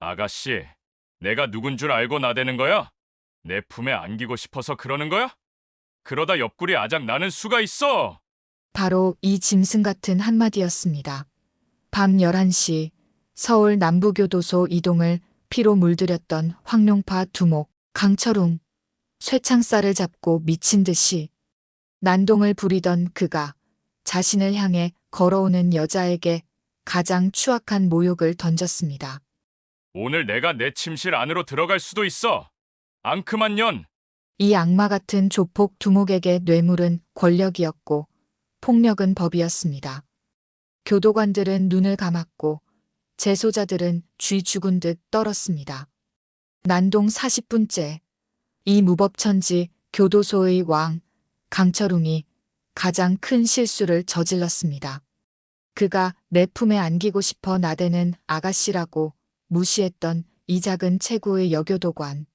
아가씨, 내가 누군 줄 알고 나대는 거야? 내 품에 안기고 싶어서 그러는 거야? 그러다 옆구리 아작 나는 수가 있어. 바로 이 짐승 같은 한마디였습니다. 밤 11시 서울 남부교도소 이동을 피로 물들였던 황룡파 두목 강철웅. 쇠창살을 잡고 미친 듯이 난동을 부리던 그가 자신을 향해 걸어오는 여자에게 가장 추악한 모욕을 던졌습니다. 오늘 내가 내 침실 안으로 들어갈 수도 있어. 앙큼한 년. 이 악마 같은 조폭 두목에게 뇌물은 권력이었고 폭력은 법이었습니다. 교도관들은 눈을 감았고 재소자들은 쥐 죽은 듯 떨었습니다. 난동 40분째 이 무법천지 교도소의 왕 강철웅이 가장 큰 실수를 저질렀습니다. 그가 내 품에 안기고 싶어 나대는 아가씨라고 무시했던 이 작은 체구의 여교도관.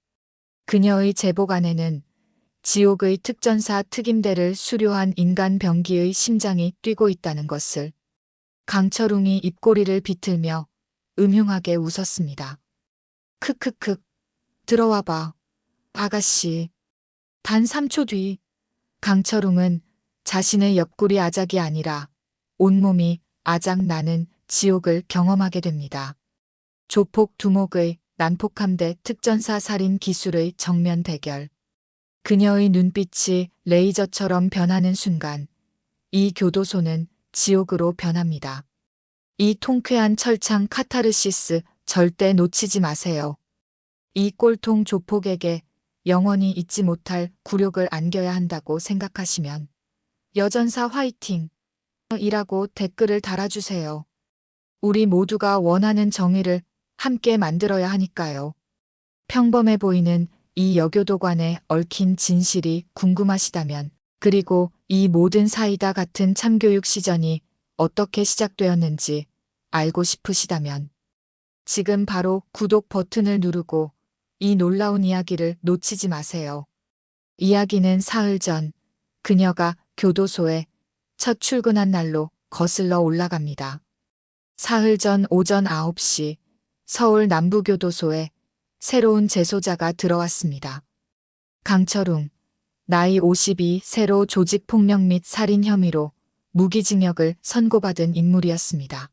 그녀의 제복 안에는 지옥의 특전사 특임대를 수료한 인간 병기의 심장이 뛰고 있다는 것을 강철웅이 입꼬리를 비틀며 음흉하게 웃었습니다. 크크크, 들어와봐, 아가씨. 단 3초 뒤 강철웅은 자신의 옆구리 아작이 아니라 온몸이 아작 나는 지옥을 경험하게 됩니다. 조폭 두목의 난폭함 대 특전사 살인 기술의 정면 대결. 그녀의 눈빛이 레이저처럼 변하는 순간 이 교도소는 지옥으로 변합니다. 이 통쾌한 철창 카타르시스 절대 놓치지 마세요. 이 꼴통 조폭에게 영원히 잊지 못할 굴욕을 안겨야 한다고 생각하시면 여전사 화이팅! 이라고 댓글을 달아주세요. 우리 모두가 원하는 정의를 함께 만들어야 하니까요. 평범해 보이는 이 여교도관에 얽힌 진실이 궁금하시다면, 그리고 이 모든 사이다 같은 참교육 시전이 어떻게 시작되었는지 알고 싶으시다면, 지금 바로 구독 버튼을 누르고 이 놀라운 이야기를 놓치지 마세요. 이야기는 사흘 전 그녀가 교도소에 첫 출근한 날로 거슬러 올라갑니다. 사흘 전 오전 9시 서울 남부교도소에 새로운 재소자가 들어왔습니다. 강철웅, 나이 52, 새로 조직폭력 및 살인 혐의로 무기징역을 선고받은 인물이었습니다.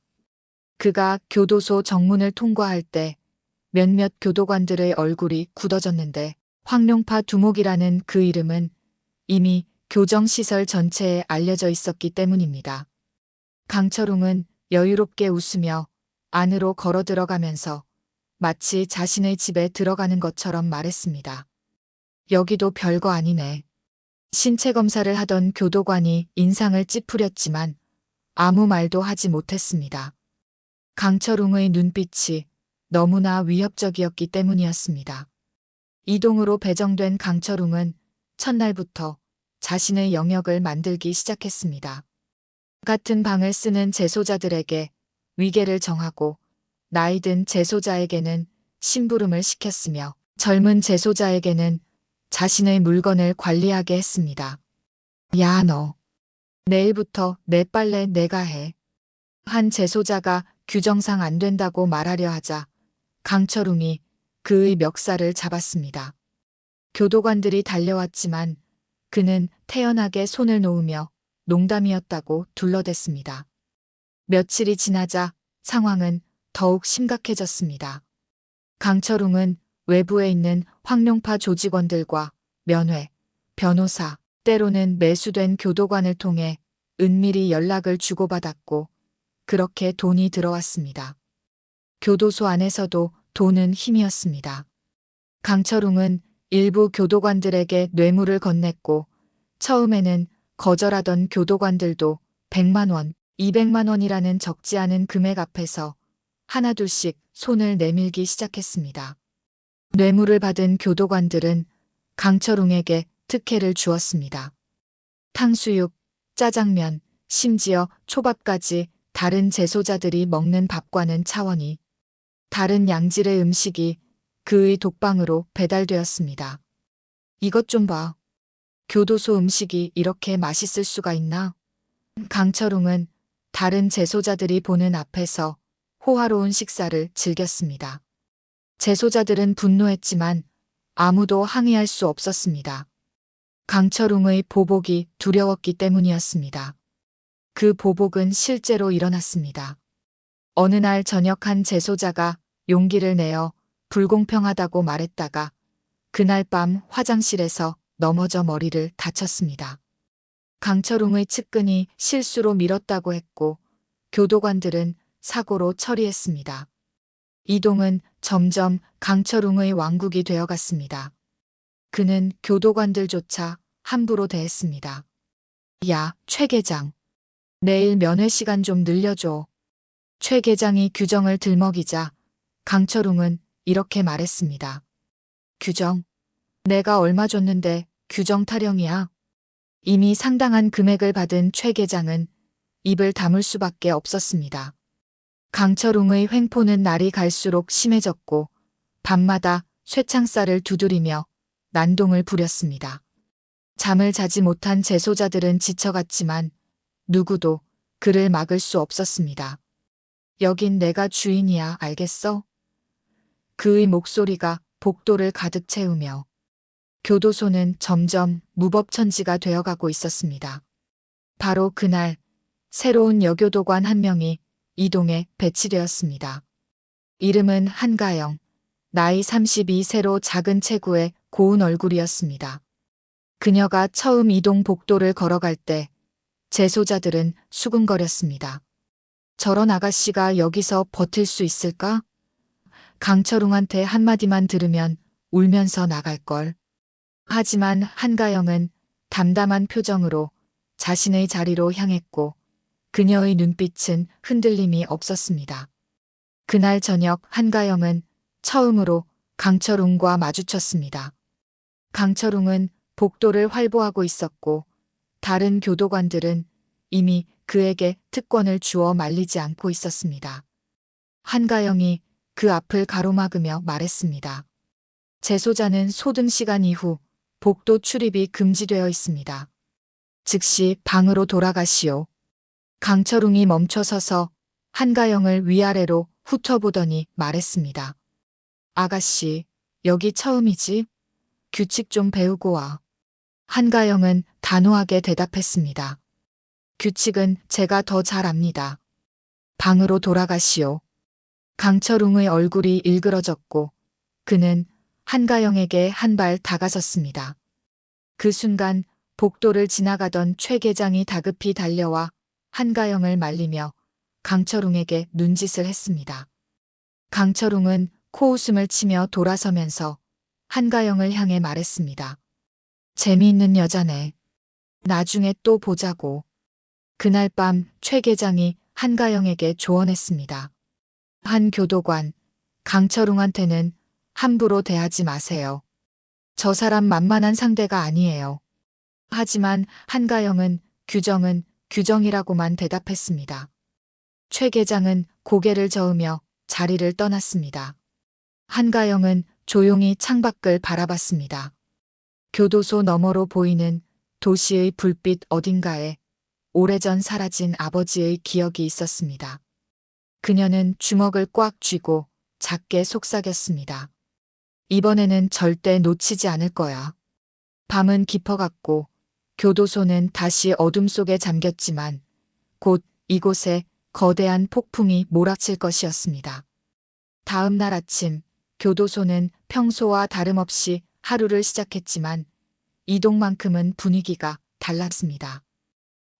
그가 교도소 정문을 통과할 때 몇몇 교도관들의 얼굴이 굳어졌는데 황룡파 두목이라는 그 이름은 이미 교정시설 전체에 알려져 있었기 때문입니다. 강철웅은 여유롭게 웃으며 안으로 걸어 들어가면서 마치 자신의 집에 들어가는 것처럼 말했습니다. 여기도 별거 아니네. 신체 검사를 하던 교도관이 인상을 찌푸렸지만 아무 말도 하지 못했습니다. 강철웅의 눈빛이 너무나 위협적이었기 때문이었습니다. 이동으로 배정된 강철웅은 첫날부터 자신의 영역을 만들기 시작했습니다. 같은 방을 쓰는 재소자들에게 위계를 정하고 나이든 재소자에게는 심부름을 시켰으며 젊은 재소자에게는 자신의 물건을 관리하게 했습니다. 야, 너. 내일부터 내 빨래 내가 해. 한 재소자가 규정상 안 된다고 말하려 하자 강철웅이 그의 멱살을 잡았습니다. 교도관들이 달려왔지만 그는 태연하게 손을 놓으며 농담이었다고 둘러댔습니다. 며칠이 지나자 상황은 더욱 심각해졌습니다. 강철웅은 외부에 있는 황룡파 조직원들과 면회, 변호사, 때로는 매수된 교도관을 통해 은밀히 연락을 주고받았고 그렇게 돈이 들어왔습니다. 교도소 안에서도 돈은 힘이었습니다. 강철웅은 일부 교도관들에게 뇌물을 건넸고 처음에는 거절하던 교도관들도 100만 원, 200만 원이라는 적지 않은 금액 앞에서 하나둘씩 손을 내밀기 시작했습니다. 뇌물을 받은 교도관들은 강철웅에게 특혜를 주었습니다. 탕수육, 짜장면, 심지어 초밥까지 다른 재소자들이 먹는 밥과는 차원이 다른 양질의 음식이 그의 독방으로 배달되었습니다. 이것 좀 봐. 교도소 음식이 이렇게 맛있을 수가 있나? 강철웅은 다른 재소자들이 보는 앞에서 호화로운 식사를 즐겼습니다. 재소자들은 분노했지만 아무도 항의할 수 없었습니다. 강철웅의 보복이 두려웠기 때문이었습니다. 그 보복은 실제로 일어났습니다. 어느 날 저녁 한 재소자가 용기를 내어 불공평하다고 말했다가 그날 밤 화장실에서 넘어져 머리를 다쳤습니다. 강철웅의 측근이 실수로 밀었다고 했고 교도관들은 사고로 처리했습니다. 이동은 점점 강철웅의 왕국이 되어갔습니다. 그는 교도관들조차 함부로 대했습니다. 야, 최 계장. 내일 면회 시간 좀 늘려줘. 최 계장이 규정을 들먹이자 강철웅은 이렇게 말했습니다. 규정? 내가 얼마 줬는데 규정 타령이야. 이미 상당한 금액을 받은 최 계장은 입을 다물 수밖에 없었습니다. 강철웅의 횡포는 날이 갈수록 심해졌고 밤마다 쇠창살을 두드리며 난동을 부렸습니다. 잠을 자지 못한 재소자들은 지쳐갔지만 누구도 그를 막을 수 없었습니다. 여긴 내가 주인이야, 알겠어? 그의 목소리가 복도를 가득 채우며 교도소는 점점 무법천지가 되어가고 있었습니다. 바로 그날 새로운 여교도관 한 명이 이동에 배치되었습니다. 이름은 한가영, 나이 32세로 작은 체구의 고운 얼굴이었습니다. 그녀가 처음 이동 복도를 걸어갈 때 재소자들은 수군거렸습니다. 저런 아가씨가 여기서 버틸 수 있을까? 강철웅한테 한마디만 들으면 울면서 나갈걸. 하지만 한가영은 담담한 표정으로 자신의 자리로 향했고 그녀의 눈빛은 흔들림이 없었습니다. 그날 저녁 한가영은 처음으로 강철웅과 마주쳤습니다. 강철웅은 복도를 활보하고 있었고 다른 교도관들은 이미 그에게 특권을 주어 말리지 않고 있었습니다. 한가영이 그 앞을 가로막으며 말했습니다. 재소자는 소등 시간 이후 복도 출입이 금지되어 있습니다. 즉시 방으로 돌아가시오. 강철웅이 멈춰서서 한가영을 위아래로 훑어보더니 말했습니다. 아가씨, 여기 처음이지? 규칙 좀 배우고 와. 한가영은 단호하게 대답했습니다. 규칙은 제가 더 잘 압니다. 방으로 돌아가시오. 강철웅의 얼굴이 일그러졌고 그는 한가영에게 한 발 다가섰습니다. 그 순간 복도를 지나가던 최 계장이 다급히 달려와 한가영을 말리며 강철웅에게 눈짓을 했습니다. 강철웅은 코웃음을 치며 돌아서면서 한가영을 향해 말했습니다. 재미있는 여자네. 나중에 또 보자고. 그날 밤 최 계장이 한가영에게 조언했습니다. 한 교도관, 강철웅한테는 함부로 대하지 마세요. 저 사람 만만한 상대가 아니에요. 하지만 한가영은 규정은 규정이라고만 대답했습니다. 최 계장은 고개를 저으며 자리를 떠났습니다. 한가영은 조용히 창밖을 바라봤습니다. 교도소 너머로 보이는 도시의 불빛 어딘가에 오래전 사라진 아버지의 기억이 있었습니다. 그녀는 주먹을 꽉 쥐고 작게 속삭였습니다. 이번에는 절대 놓치지 않을 거야. 밤은 깊어갔고 교도소는 다시 어둠 속에 잠겼지만 곧 이곳에 거대한 폭풍이 몰아칠 것이었습니다. 다음 날 아침 교도소는 평소와 다름없이 하루를 시작했지만 이동만큼은 분위기가 달랐습니다.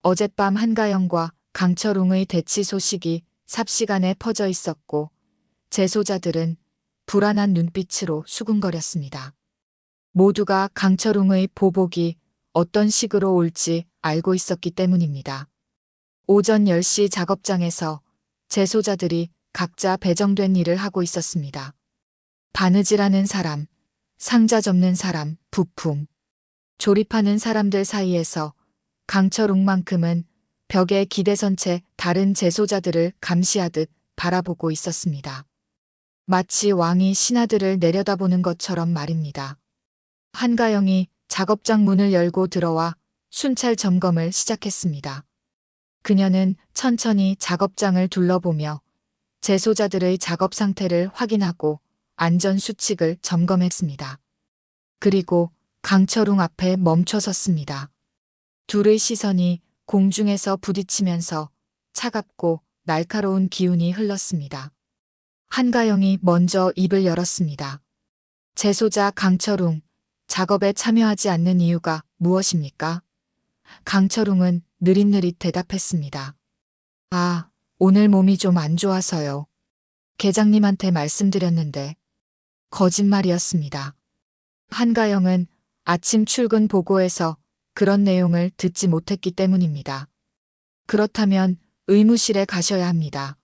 어젯밤 한가영과 강철웅의 대치 소식이 삽시간에 퍼져 있었고 재소자들은 불안한 눈빛으로 수군거렸습니다. 모두가 강철웅의 보복이 어떤 식으로 올지 알고 있었기 때문입니다. 오전 10시 작업장에서 재소자들이 각자 배정된 일을 하고 있었습니다. 바느질하는 사람, 상자 접는 사람, 부품. 조립하는 사람들 사이에서 강철웅만큼은 벽에 기대선 채 다른 재소자들을 감시하듯 바라보고 있었습니다. 마치 왕이 신하들을 내려다보는 것처럼 말입니다. 한가영이 작업장 문을 열고 들어와 순찰 점검을 시작했습니다. 그녀는 천천히 작업장을 둘러보며 재소자들의 작업 상태를 확인하고 안전수칙을 점검했습니다. 그리고 강철웅 앞에 멈춰 섰습니다. 둘의 시선이 공중에서 부딪히면서 차갑고 날카로운 기운이 흘렀습니다. 한가영이 먼저 입을 열었습니다. 재소자 강철웅, 작업에 참여하지 않는 이유가 무엇입니까? 강철웅은 느릿느릿 대답했습니다. 아, 오늘 몸이 좀 안 좋아서요. 계장님한테 말씀드렸는데. 거짓말이었습니다. 한가영은 아침 출근 보고에서 그런 내용을 듣지 못했기 때문입니다. 그렇다면 의무실에 가셔야 합니다.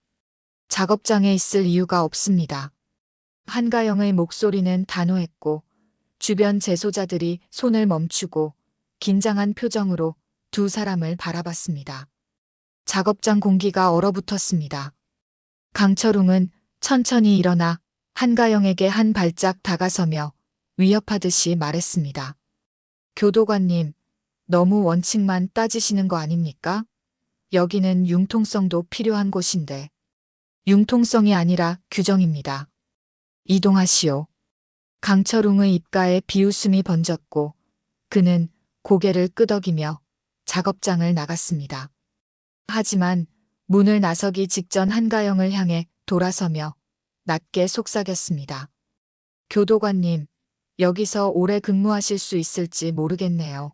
작업장에 있을 이유가 없습니다. 한가영의 목소리는 단호했고 주변 재소자들이 손을 멈추고 긴장한 표정으로 두 사람을 바라봤습니다. 작업장 공기가 얼어붙었습니다. 강철웅은 천천히 일어나 한가영에게 한 발짝 다가서며 위협하듯이 말했습니다. 교도관님, 너무 원칙만 따지시는 거 아닙니까? 여기는 융통성도 필요한 곳인데. 융통성이 아니라 규정입니다. 이동하시오. 강철웅의 입가에 비웃음이 번졌고 그는 고개를 끄덕이며 작업장을 나갔습니다. 하지만 문을 나서기 직전 한가영을 향해 돌아서며 낮게 속삭였습니다. 교도관님, 여기서 오래 근무하실 수 있을지 모르겠네요.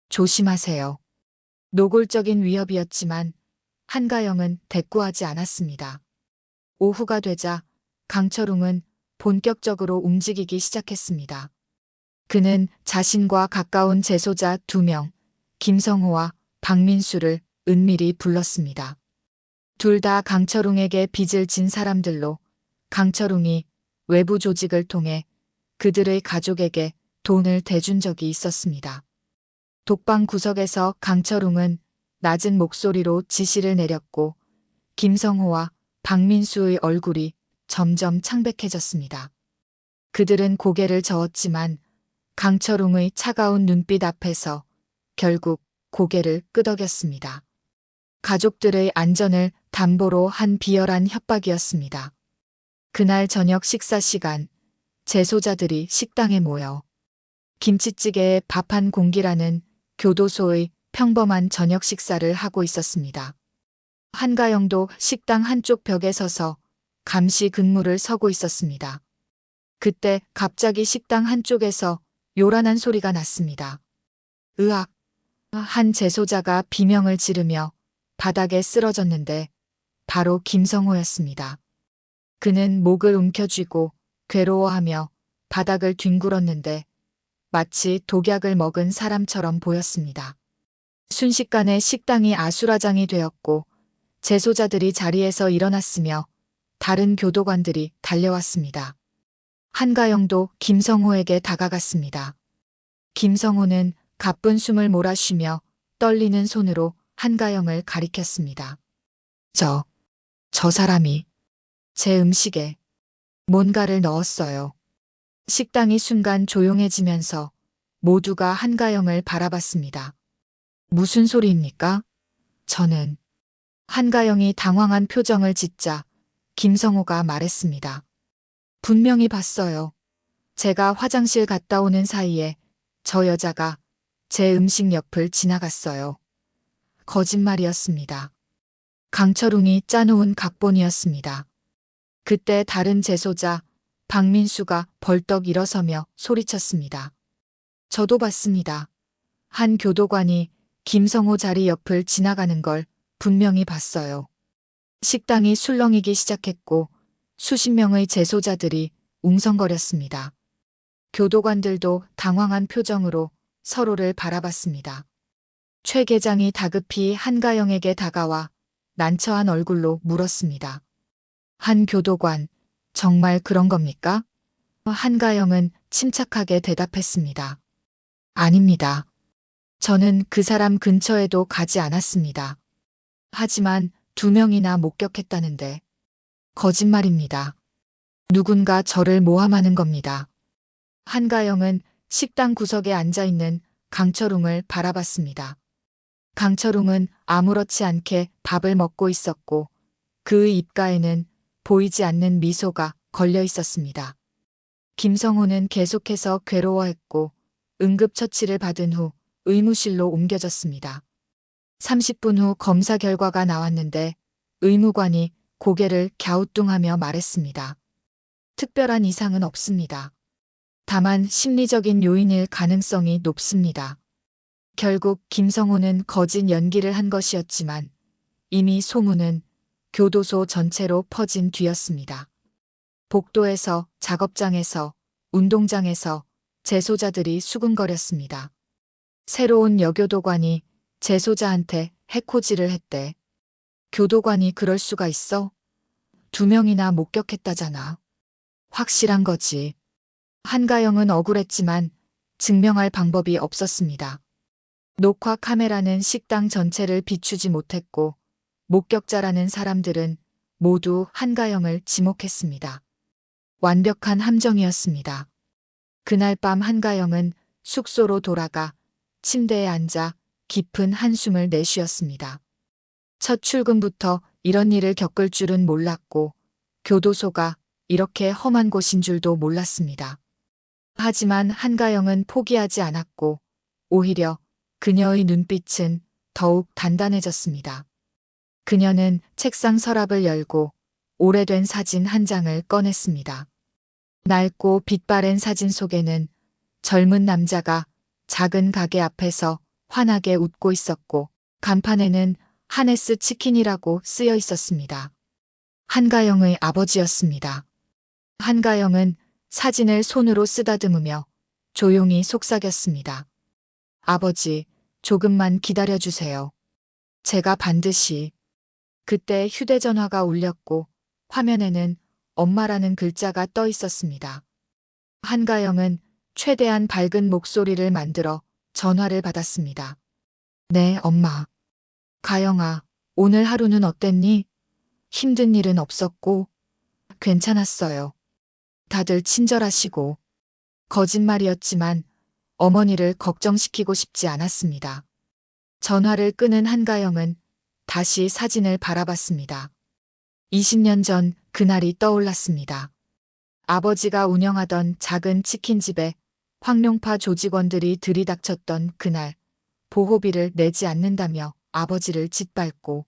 조심하세요. 노골적인 위협이었지만 한가영은 대꾸하지 않았습니다. 오후가 되자 강철웅은 본격적으로 움직이기 시작했습니다. 그는 자신과 가까운 재소자 2명, 김성호와 박민수를 은밀히 불렀습니다. 둘 다 강철웅에게 빚을 진 사람들로 강철웅이 외부 조직을 통해 그들의 가족에게 돈을 대준 적이 있었습니다. 독방 구석에서 강철웅은 낮은 목소리로 지시를 내렸고 김성호와 박민수의 얼굴이 점점 창백해졌습니다. 그들은 고개를 저었지만 강철웅의 차가운 눈빛 앞에서 결국 고개를 끄덕였습니다. 가족들의 안전을 담보로 한 비열한 협박이었습니다. 그날 저녁 식사 시간, 재소자들이 식당에 모여 김치찌개에 밥 한 공기라는 교도소의 평범한 저녁 식사를 하고 있었습니다. 한가영도 식당 한쪽 벽에 서서 감시 근무를 서고 있었습니다. 그때 갑자기 식당 한쪽에서 요란한 소리가 났습니다. 으악! 한 재소자가 비명을 지르며 바닥에 쓰러졌는데 바로 김성호였습니다. 그는 목을 움켜쥐고 괴로워하며 바닥을 뒹굴었는데 마치 독약을 먹은 사람처럼 보였습니다. 순식간에 식당이 아수라장이 되었고 재소자들이 자리에서 일어났으며 다른 교도관들이 달려왔습니다. 한가영도 김성호에게 다가갔습니다. 김성호는 가쁜 숨을 몰아쉬며 떨리는 손으로 한가영을 가리켰습니다. 저 사람이 제 음식에 뭔가를 넣었어요. 식당이 순간 조용해지면서 모두가 한가영을 바라봤습니다. 무슨 소리입니까? 저는 한가영이 당황한 표정을 짓자 김성호가 말했습니다. 분명히 봤어요. 제가 화장실 갔다 오는 사이에 저 여자가 제 음식 옆을 지나갔어요. 거짓말이었습니다. 강철웅이 짜놓은 각본이었습니다. 그때 다른 재소자 박민수가 벌떡 일어서며 소리쳤습니다. 저도 봤습니다. 한 교도관이 김성호 자리 옆을 지나가는 걸 분명히 봤어요. 식당이 술렁이기 시작했고 수십 명의 재소자들이 웅성거렸습니다. 교도관들도 당황한 표정으로 서로를 바라봤습니다. 최 계장이 다급히 한가영에게 다가와 난처한 얼굴로 물었습니다. 한 교도관, 정말 그런 겁니까? 한가영은 침착하게 대답했습니다. 아닙니다. 저는 그 사람 근처에도 가지 않았습니다. 하지만 2명이나 목격했다는데 거짓말입니다. 누군가 저를 모함하는 겁니다. 한가영은 식당 구석에 앉아있는 강철웅을 바라봤습니다. 강철웅은 아무렇지 않게 밥을 먹고 있었고 그의 입가에는 보이지 않는 미소가 걸려 있었습니다. 김성호는 계속해서 괴로워했고 응급처치를 받은 후 의무실로 옮겨졌습니다. 30분 후 검사 결과가 나왔는데 의무관이 고개를 갸우뚱하며 말했습니다. 특별한 이상은 없습니다. 다만 심리적인 요인일 가능성이 높습니다. 결국 김성호는 거짓 연기를 한 것이었지만 이미 소문은 교도소 전체로 퍼진 뒤였습니다. 복도에서, 작업장에서, 운동장에서 재소자들이 수군거렸습니다. 새로운 여교도관이 재소자한테 해코지를 했대. 교도관이 그럴 수가 있어? 2명이나 목격했다잖아. 확실한 거지. 한가영은 억울했지만 증명할 방법이 없었습니다. 녹화 카메라는 식당 전체를 비추지 못했고 목격자라는 사람들은 모두 한가영을 지목했습니다. 완벽한 함정이었습니다. 그날 밤 한가영은 숙소로 돌아가 침대에 앉아 깊은 한숨을 내쉬었습니다. 첫 출근부터 이런 일을 겪을 줄은 몰랐고 교도소가 이렇게 험한 곳인 줄도 몰랐습니다. 하지만 한가영은 포기하지 않았고 오히려 그녀의 눈빛은 더욱 단단해졌습니다. 그녀는 책상 서랍을 열고 오래된 사진 한 장을 꺼냈습니다. 낡고 빛바랜 사진 속에는 젊은 남자가 작은 가게 앞에서 환하게 웃고 있었고 간판에는 하네스 치킨이라고 쓰여 있었습니다. 한가영의 아버지였습니다. 한가영은 사진을 손으로 쓰다듬으며 조용히 속삭였습니다. 아버지, 조금만 기다려주세요. 제가 반드시. 그때 휴대전화가 울렸고 화면에는 엄마라는 글자가 떠 있었습니다. 한가영은 최대한 밝은 목소리를 만들어 전화를 받았습니다. 네, 엄마. 가영아, 오늘 하루는 어땠니? 힘든 일은 없었고 괜찮았어요. 다들 친절하시고 거짓말이었지만 어머니를 걱정시키고 싶지 않았습니다. 전화를 끄는 한가영은 다시 사진을 바라봤습니다. 20년 전 그날이 떠올랐습니다. 아버지가 운영하던 작은 치킨집에 황룡파 조직원들이 들이닥쳤던 그날, 보호비를 내지 않는다며 아버지를 짓밟고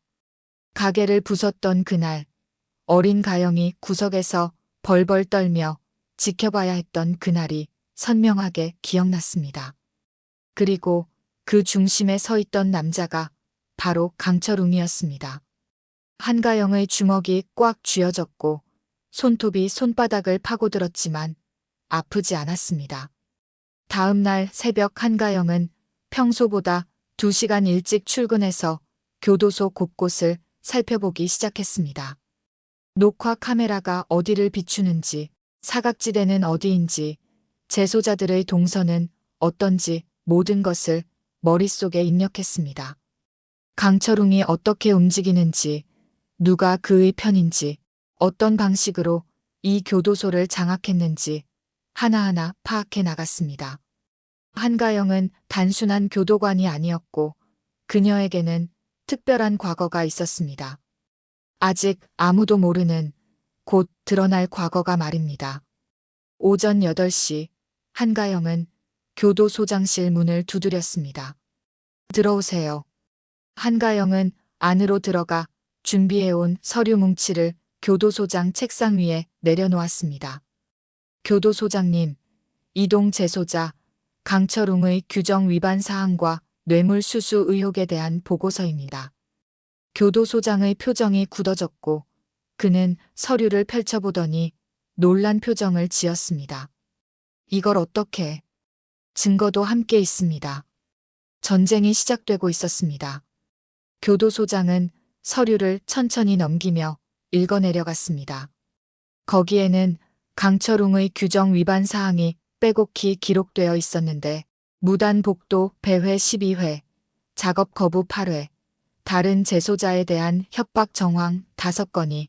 가게를 부쉈던 그날, 어린 가영이 구석에서 벌벌 떨며 지켜봐야 했던 그날이 선명하게 기억났습니다. 그리고 그 중심에 서 있던 남자가 바로 강철웅이었습니다. 한가영의 주먹이 꽉 쥐어졌고 손톱이 손바닥을 파고들었지만 아프지 않았습니다. 다음 날 새벽 한가영은 평소보다 2시간 일찍 출근해서 교도소 곳곳을 살펴보기 시작했습니다. 녹화 카메라가 어디를 비추는지, 사각지대는 어디인지, 재소자들의 동선은 어떤지 모든 것을 머릿속에 입력했습니다. 강철웅이 어떻게 움직이는지, 누가 그의 편인지, 어떤 방식으로 이 교도소를 장악했는지 하나하나 파악해 나갔습니다. 한가영은 단순한 교도관이 아니었고 그녀에게는 특별한 과거가 있었습니다. 아직 아무도 모르는 곧 드러날 과거가 말입니다. 오전 8시 한가영은 교도소장실 문을 두드렸습니다. 들어오세요. 한가영은 안으로 들어가 준비해온 서류 뭉치를 교도소장 책상 위에 내려놓았습니다. 교도소장님, 이동 재소자 강철웅의 규정 위반 사항과 뇌물수수 의혹에 대한 보고서입니다. 교도소장의 표정이 굳어졌고 그는 서류를 펼쳐보더니 놀란 표정을 지었습니다. 이걸 어떻게? 증거도 함께 있습니다. 전쟁이 시작되고 있었습니다. 교도소장은 서류를 천천히 넘기며 읽어내려갔습니다. 거기에는 강철웅의 규정 위반 사항이 빼곡히 기록되어 있었는데 무단 복도 배회 12회, 작업 거부 8회, 다른 재소자에 대한 협박 정황 5건이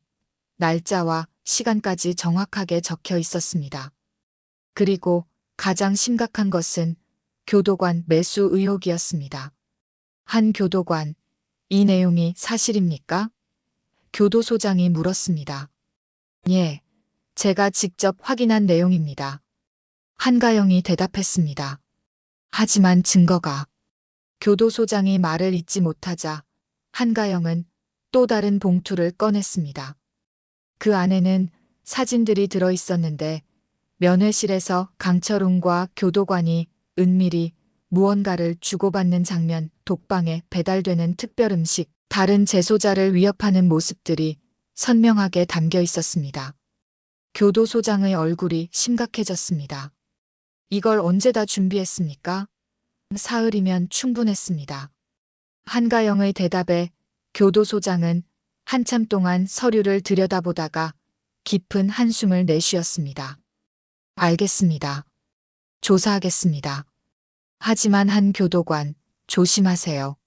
날짜와 시간까지 정확하게 적혀 있었습니다. 그리고 가장 심각한 것은 교도관 매수 의혹이었습니다. 한 교도관, 이 내용이 사실입니까? 교도소장이 물었습니다. 예, 제가 직접 확인한 내용입니다. 한가영이 대답했습니다. 하지만 증거가. 교도소장이 말을 잇지 못하자 한가영은 또 다른 봉투를 꺼냈습니다. 그 안에는 사진들이 들어 있었는데 면회실에서 강철웅과 교도관이 은밀히 무언가를 주고받는 장면, 독방에 배달되는 특별 음식, 다른 재소자를 위협하는 모습들이 선명하게 담겨 있었습니다. 교도소장의 얼굴이 심각해졌습니다. 이걸 언제 다 준비했습니까? 사흘이면 충분했습니다. 한가영의 대답에 교도소장은 한참 동안 서류를 들여다보다가 깊은 한숨을 내쉬었습니다. 알겠습니다. 조사하겠습니다. 하지만 한 교도관, 조심하세요.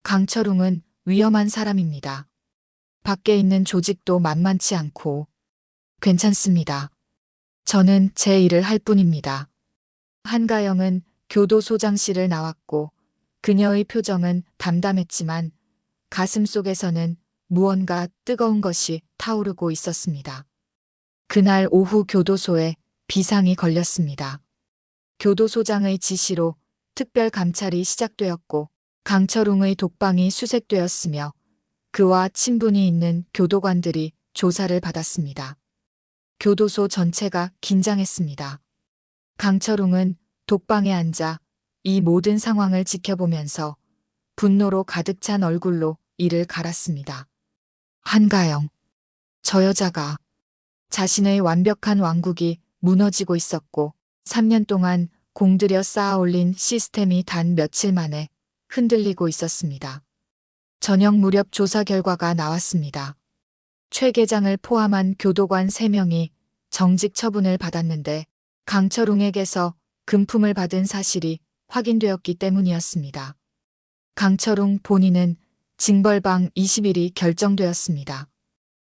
강철웅은 위험한 사람입니다. 밖에 있는 조직도 만만치 않고. 괜찮습니다. 저는 제 일을 할 뿐입니다. 한가영은 교도소장실을 나왔고 그녀의 표정은 담담했지만 가슴 속에서는 무언가 뜨거운 것이 타오르고 있었습니다. 그날 오후 교도소에 비상이 걸렸습니다. 교도소장의 지시로 특별 감찰이 시작되었고 강철웅의 독방이 수색되었으며 그와 친분이 있는 교도관들이 조사를 받았습니다. 교도소 전체가 긴장했습니다. 강철웅은 독방에 앉아 이 모든 상황을 지켜보면서 분노로 가득 찬 얼굴로 이를 갈았습니다. 한가영. 저 여자가 자신의 완벽한 왕국이 무너지고 있었고 3년 동안 공들여 쌓아올린 시스템이 단 며칠 만에 흔들리고 있었습니다. 저녁 무렵 조사 결과가 나왔습니다. 최 계장을 포함한 교도관 3명이 정직 처분을 받았는데 강철웅에게서 금품을 받은 사실이 확인되었기 때문이었습니다. 강철웅 본인은 징벌방 20일이 결정되었습니다.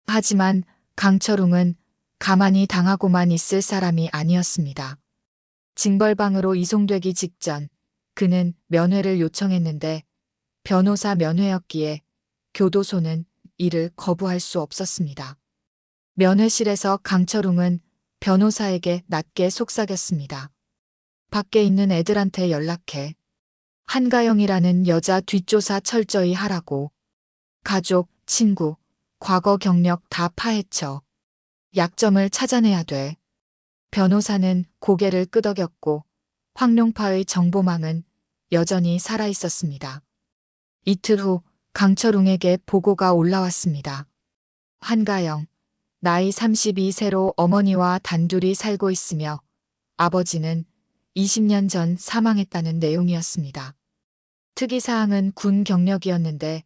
하지만 강철웅은 가만히 당하고만 있을 사람이 아니었습니다. 징벌방으로 이송되기 직전 그는 면회를 요청했는데 변호사 면회였기에 교도소는 이를 거부할 수 없었습니다. 면회실에서 강철웅은 변호사에게 낮게 속삭였습니다. 밖에 있는 애들한테 연락해. 한가영이라는 여자 뒷조사 철저히 하라고. 가족, 친구, 과거 경력 다 파헤쳐. 약점을 찾아내야 돼. 변호사는 고개를 끄덕였고 황룡파의 정보망은 여전히 살아있었습니다. 이틀 후 강철웅에게 보고가 올라왔습니다. 한가영, 나이 32세로 어머니와 단둘이 살고 있으며 아버지는 20년 전 사망했다는 내용이었습니다. 특이사항은 군 경력이었는데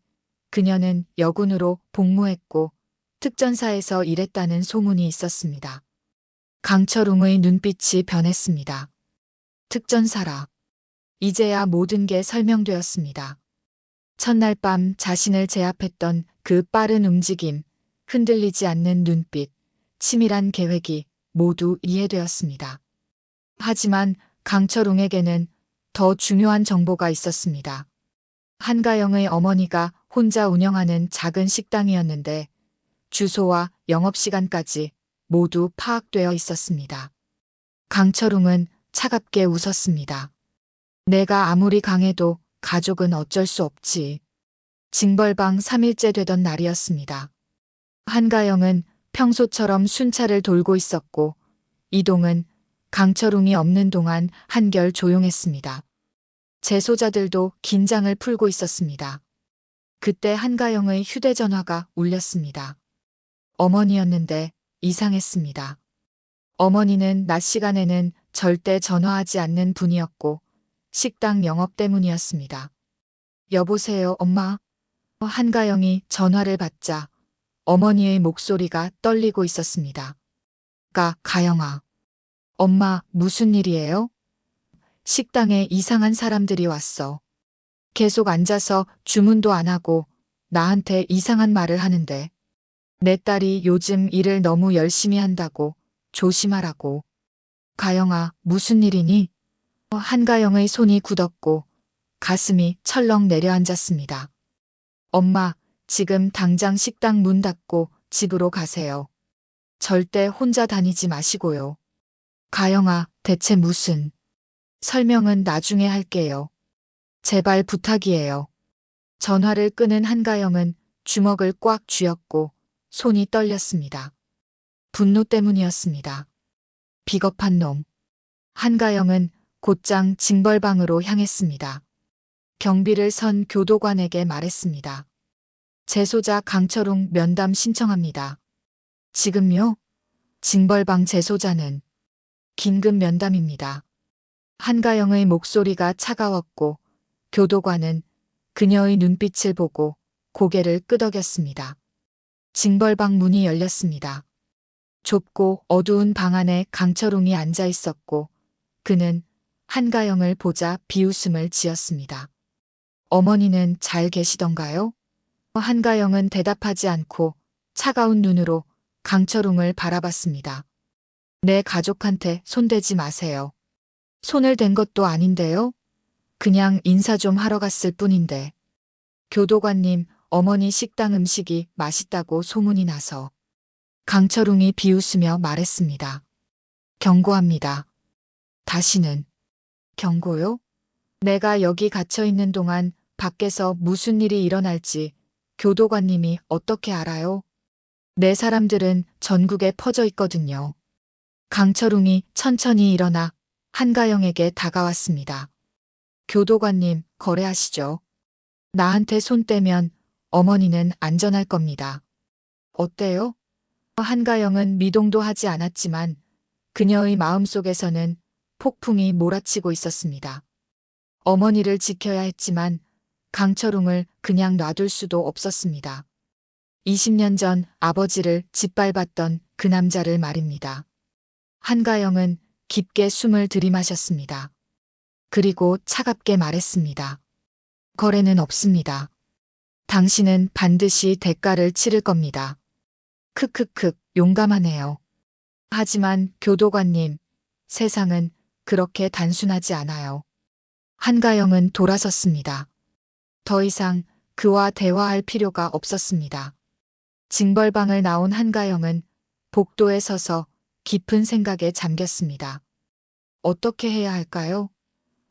그녀는 여군으로 복무했고 특전사에서 일했다는 소문이 있었습니다. 강철웅의 눈빛이 변했습니다. 특전사라. 이제야 모든 게 설명되었습니다. 첫날 밤 자신을 제압했던 그 빠른 움직임, 흔들리지 않는 눈빛, 치밀한 계획이 모두 이해되었습니다. 하지만 강철웅에게는 더 중요한 정보가 있었습니다. 한가영의 어머니가 혼자 운영하는 작은 식당이었는데 주소와 영업시간까지 모두 파악되어 있었습니다. 강철웅은 차갑게 웃었습니다. 내가 아무리 강해도 가족은 어쩔 수 없지. 징벌방 3일째 되던 날이었습니다. 한가영은 평소처럼 순찰을 돌고 있었고 이동은 강철웅이 없는 동안 한결 조용했습니다. 재소자들도 긴장을 풀고 있었습니다. 그때 한가영의 휴대전화가 울렸습니다. 어머니였는데 이상했습니다. 어머니는 낮 시간에는 절대 전화하지 않는 분이었고 식당 영업 때문이었습니다. 여보세요, 엄마. 한가영이 전화를 받자 어머니의 목소리가 떨리고 있었습니다. 가영아. 엄마, 무슨 일이에요? 식당에 이상한 사람들이 왔어. 계속 앉아서 주문도 안 하고 나한테 이상한 말을 하는데 내 딸이 요즘 일을 너무 열심히 한다고 조심하라고. 가영아, 무슨 일이니? 한가영의 손이 굳었고 가슴이 철렁 내려앉았습니다. 엄마, 지금 당장 식당 문 닫고 집으로 가세요. 절대 혼자 다니지 마시고요. 가영아, 대체 무슨? 설명은 나중에 할게요. 제발 부탁이에요. 전화를 끄는 한가영은 주먹을 꽉 쥐었고 손이 떨렸습니다. 분노 때문이었습니다. 비겁한 놈. 한가영은 곧장 징벌방으로 향했습니다. 경비를 선 교도관에게 말했습니다. 재소자 강철웅 면담 신청합니다. 지금요? 징벌방 재소자는 긴급 면담입니다. 한가영의 목소리가 차가웠고 교도관은 그녀의 눈빛을 보고 고개를 끄덕였습니다. 징벌방 문이 열렸습니다. 좁고 어두운 방 안에 강철웅이 앉아 있었고 그는 한가영을 보자 비웃음을 지었습니다. 어머니는 잘 계시던가요? 한가영은 대답하지 않고 차가운 눈으로 강철웅을 바라봤습니다. 내 가족한테 손대지 마세요. 손을 댄 것도 아닌데요? 그냥 인사 좀 하러 갔을 뿐인데. 교도관님, 어머니 식당 음식이 맛있다고 소문이 나서. 강철웅이 비웃으며 말했습니다. 경고합니다. 다시는. 경고요? 내가 여기 갇혀 있는 동안 밖에서 무슨 일이 일어날지 교도관님이 어떻게 알아요? 내 사람들은 전국에 퍼져 있거든요. 강철웅이 천천히 일어나 한가영에게 다가왔습니다. 교도관님, 거래하시죠. 나한테 손 떼면 어머니는 안전할 겁니다. 어때요? 한가영은 미동도 하지 않았지만 그녀의 마음속에서는 폭풍이 몰아치고 있었습니다. 어머니를 지켜야 했지만 강철웅을 그냥 놔둘 수도 없었습니다. 20년 전 아버지를 짓밟았던 그 남자를 말입니다. 한가영은 깊게 숨을 들이마셨습니다. 그리고 차갑게 말했습니다. 거래는 없습니다. 당신은 반드시 대가를 치를 겁니다. 크크크, 용감하네요. 하지만 교도관님, 세상은 그렇게 단순하지 않아요. 한가영은 돌아섰습니다. 더 이상 그와 대화할 필요가 없었습니다. 징벌방을 나온 한가영은 복도에 서서 깊은 생각에 잠겼습니다. 어떻게 해야 할까요?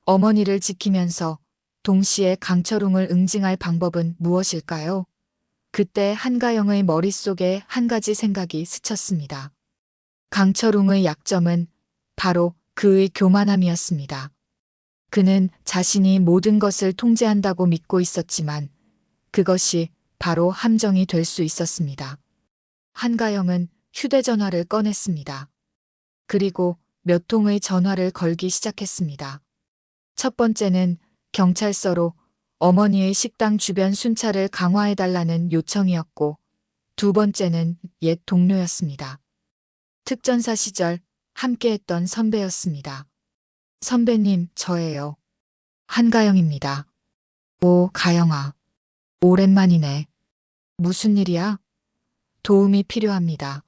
어머니를 지키면서 동시에 강철웅을 응징할 방법은 무엇일까요? 그때 한가영의 머릿속에 한 가지 생각이 스쳤습니다. 강철웅의 약점은 바로 그의 교만함이었습니다. 그는 자신이 모든 것을 통제한다고 믿고 있었지만 그것이 바로 함정이 될 수 있었습니다. 한가영은 휴대전화를 꺼냈습니다. 그리고 몇 통의 전화를 걸기 시작했습니다. 첫 번째는 경찰서로 어머니의 식당 주변 순찰을 강화해달라는 요청이었고 두 번째는 옛 동료였습니다. 특전사 시절 함께했던 선배였습니다. 선배님, 저예요. 한가영입니다. 오, 가영아. 오랜만이네. 무슨 일이야? 도움이 필요합니다.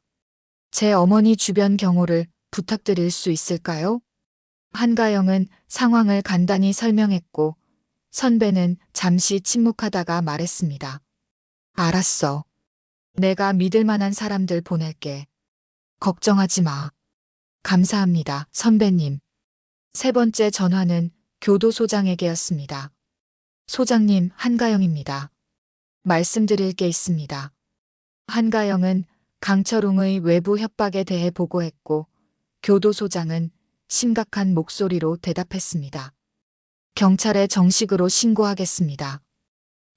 제 어머니 주변 경호를 부탁드릴 수 있을까요? 한가영은 상황을 간단히 설명했고 선배는 잠시 침묵하다가 말했습니다. 알았어. 내가 믿을 만한 사람들 보낼게. 걱정하지 마. 감사합니다, 선배님. 세 번째 전화는 교도소장에게였습니다. 소장님, 한가영입니다. 말씀드릴 게 있습니다. 한가영은 강철웅의 외부 협박에 대해 보고했고 교도소장은 심각한 목소리로 대답했습니다. 경찰에 정식으로 신고하겠습니다.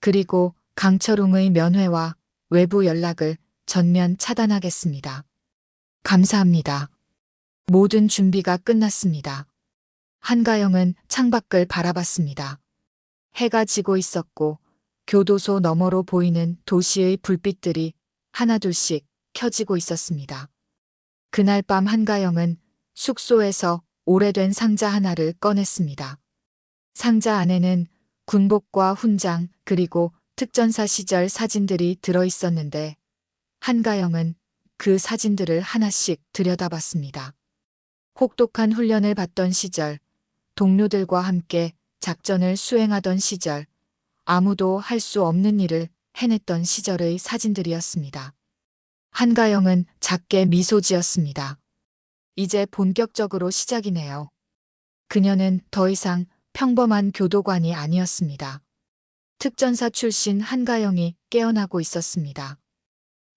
그리고 강철웅의 면회와 외부 연락을 전면 차단하겠습니다. 감사합니다. 모든 준비가 끝났습니다. 한가영은 창밖을 바라봤습니다. 해가 지고 있었고 교도소 너머로 보이는 도시의 불빛들이 하나둘씩 켜지고 있었습니다. 그날 밤 한가영은 숙소에서 오래된 상자 하나를 꺼냈습니다. 상자 안에는 군복과 훈장 그리고 특전사 시절 사진들이 들어있었는데 한가영은 그 사진들을 하나씩 들여다봤습니다. 혹독한 훈련을 받던 시절, 동료들과 함께 작전을 수행하던 시절, 아무도 할 수 없는 일을 해냈던 시절의 사진들이었습니다. 한가영은 작게 미소 지었습니다. 이제 본격적으로 시작이네요. 그녀는 더 이상 평범한 교도관이 아니었습니다. 특전사 출신 한가영이 깨어나고 있었습니다.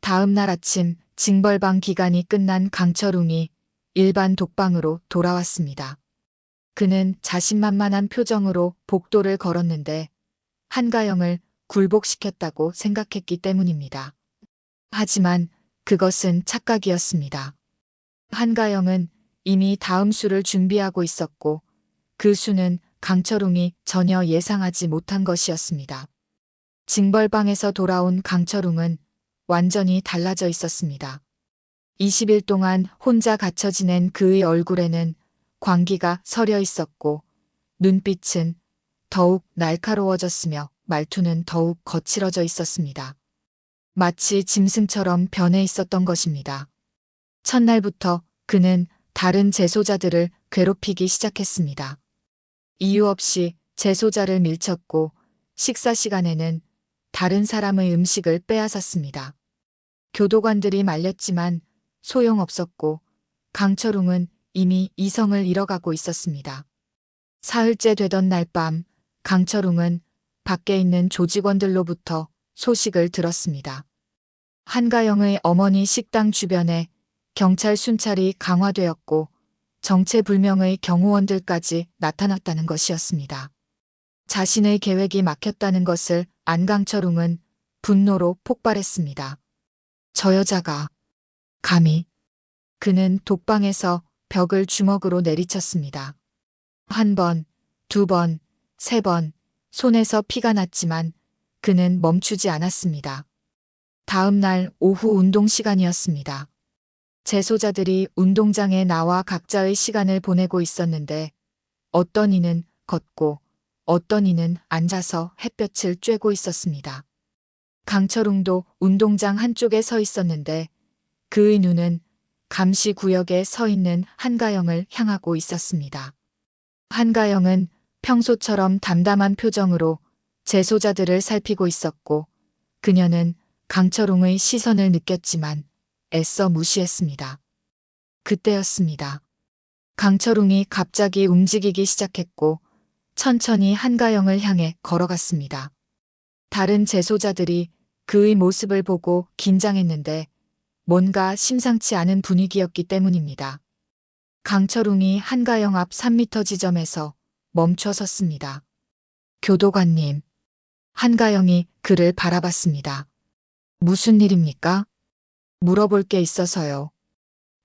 다음 날 아침 징벌방 기간이 끝난 강철웅이 일반 독방으로 돌아왔습니다. 그는 자신만만한 표정으로 복도를 걸었는데 한가영을 굴복시켰다고 생각했기 때문입니다. 하지만 그것은 착각이었습니다. 한가영은 이미 다음 수를 준비하고 있었고 그 수는 강철웅이 전혀 예상하지 못한 것이었습니다. 징벌방에서 돌아온 강철웅은 완전히 달라져 있었습니다. 20일 동안 혼자 갇혀 지낸 그의 얼굴에는 광기가 서려 있었고 눈빛은 더욱 날카로워졌으며 말투는 더욱 거칠어져 있었습니다. 마치 짐승처럼 변해 있었던 것입니다. 첫날부터 그는 다른 재소자들을 괴롭히기 시작했습니다. 이유 없이 재소자를 밀쳤고 식사 시간에는 다른 사람의 음식을 빼앗았습니다. 교도관들이 말렸지만 소용없었고 강철웅은 이미 이성을 잃어가고 있었습니다. 사흘째 되던 날 밤 강철웅은 밖에 있는 조직원들로부터 소식을 들었습니다. 한가영의 어머니 식당 주변에 경찰 순찰이 강화되었고 정체불명의 경호원들까지 나타났다는 것이었습니다. 자신의 계획이 막혔다는 것을 안 강철웅은 분노로 폭발했습니다. 저 여자가 감히. 그는 독방에서 벽을 주먹으로 내리쳤습니다. 한 번, 두 번, 세 번, 손에서 피가 났지만 그는 멈추지 않았습니다. 다음 날 오후 운동 시간이었습니다. 재소자들이 운동장에 나와 각자의 시간을 보내고 있었는데 어떤 이는 걷고 어떤 이는 앉아서 햇볕을 쬐고 있었습니다. 강철웅도 운동장 한쪽에 서 있었는데 그의 눈은 감시 구역에 서 있는 한가영을 향하고 있었습니다. 한가영은 평소처럼 담담한 표정으로 재소자들을 살피고 있었고 그녀는 강철웅의 시선을 느꼈지만 애써 무시했습니다. 그때였습니다. 강철웅이 갑자기 움직이기 시작했고 천천히 한가영을 향해 걸어갔습니다. 다른 재소자들이 그의 모습을 보고 긴장했는데 뭔가 심상치 않은 분위기였기 때문입니다. 강철웅이 한가영 앞 3m 지점에서 멈춰 섰습니다. 교도관님. 한가영이 그를 바라봤습니다. 무슨 일입니까? 물어볼 게 있어서요.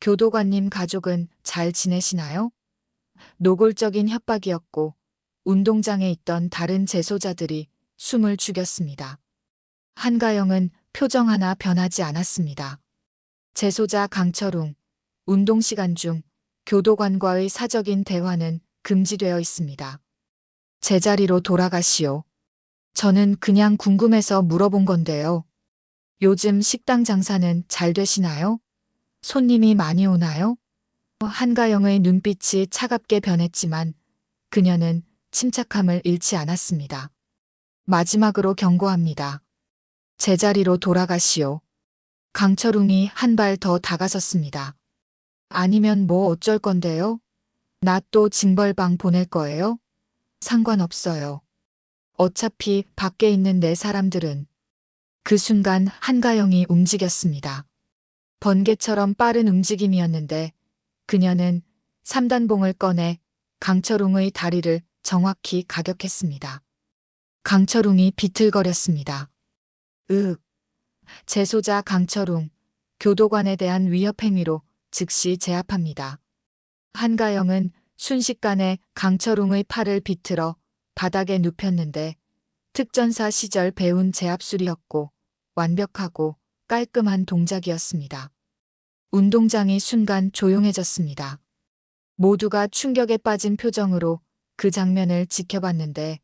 교도관님 가족은 잘 지내시나요? 노골적인 협박이었고 운동장에 있던 다른 재소자들이 숨을 죽였습니다. 한가영은 표정 하나 변하지 않았습니다. 재소자 강철웅, 운동 시간 중 교도관과의 사적인 대화는 금지되어 있습니다. 제자리로 돌아가시오. 저는 그냥 궁금해서 물어본 건데요. 요즘 식당 장사는 잘 되시나요? 손님이 많이 오나요? 한가영의 눈빛이 차갑게 변했지만 그녀는 침착함을 잃지 않았습니다. 마지막으로 경고합니다. 제자리로 돌아가시오. 강철웅이 한 발 더 다가섰습니다. 아니면 뭐 어쩔 건데요? 나 또 징벌방 보낼 거예요? 상관없어요. 어차피 밖에 있는 내 사람들은. 그 순간 한가영이 움직였습니다. 번개처럼 빠른 움직임이었는데 그녀는 3단봉을 꺼내 강철웅의 다리를 정확히 가격했습니다. 강철웅이 비틀거렸습니다. 으윽. 재소자 강철웅, 교도관에 대한 위협 행위로 즉시 제압합니다. 한가영은 순식간에 강철웅의 팔을 비틀어 바닥에 눕혔는데 특전사 시절 배운 제압술이었고 완벽하고 깔끔한 동작이었습니다. 운동장이 순간 조용해졌습니다. 모두가 충격에 빠진 표정으로 그 장면을 지켜봤는데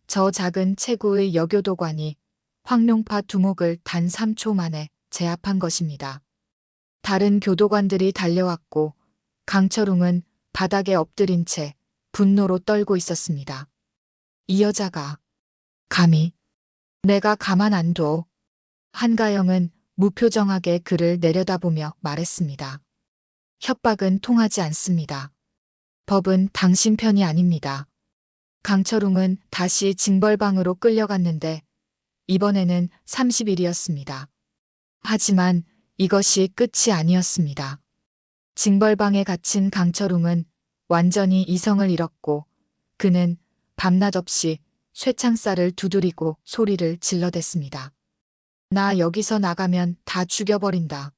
저 작은 체구의 여교도관이 황룡파 두목을 단 3초 만에 제압한 것입니다. 다른 교도관들이 달려왔고 강철웅은 바닥에 엎드린 채 분노로 떨고 있었습니다. 이 여자가 감히 내가 가만 안 둬. 한가영은 무표정하게 그를 내려다보며 말했습니다. 협박은 통하지 않습니다. 법은 당신 편이 아닙니다. 강철웅은 다시 징벌방으로 끌려갔는데 이번에는 30일이었습니다. 하지만 이것이 끝이 아니었습니다. 징벌방에 갇힌 강철웅은 완전히 이성을 잃었고 그는 밤낮 없이 쇠창살을 두드리고 소리를 질러댔습니다. 나 여기서 나가면 다 죽여버린다.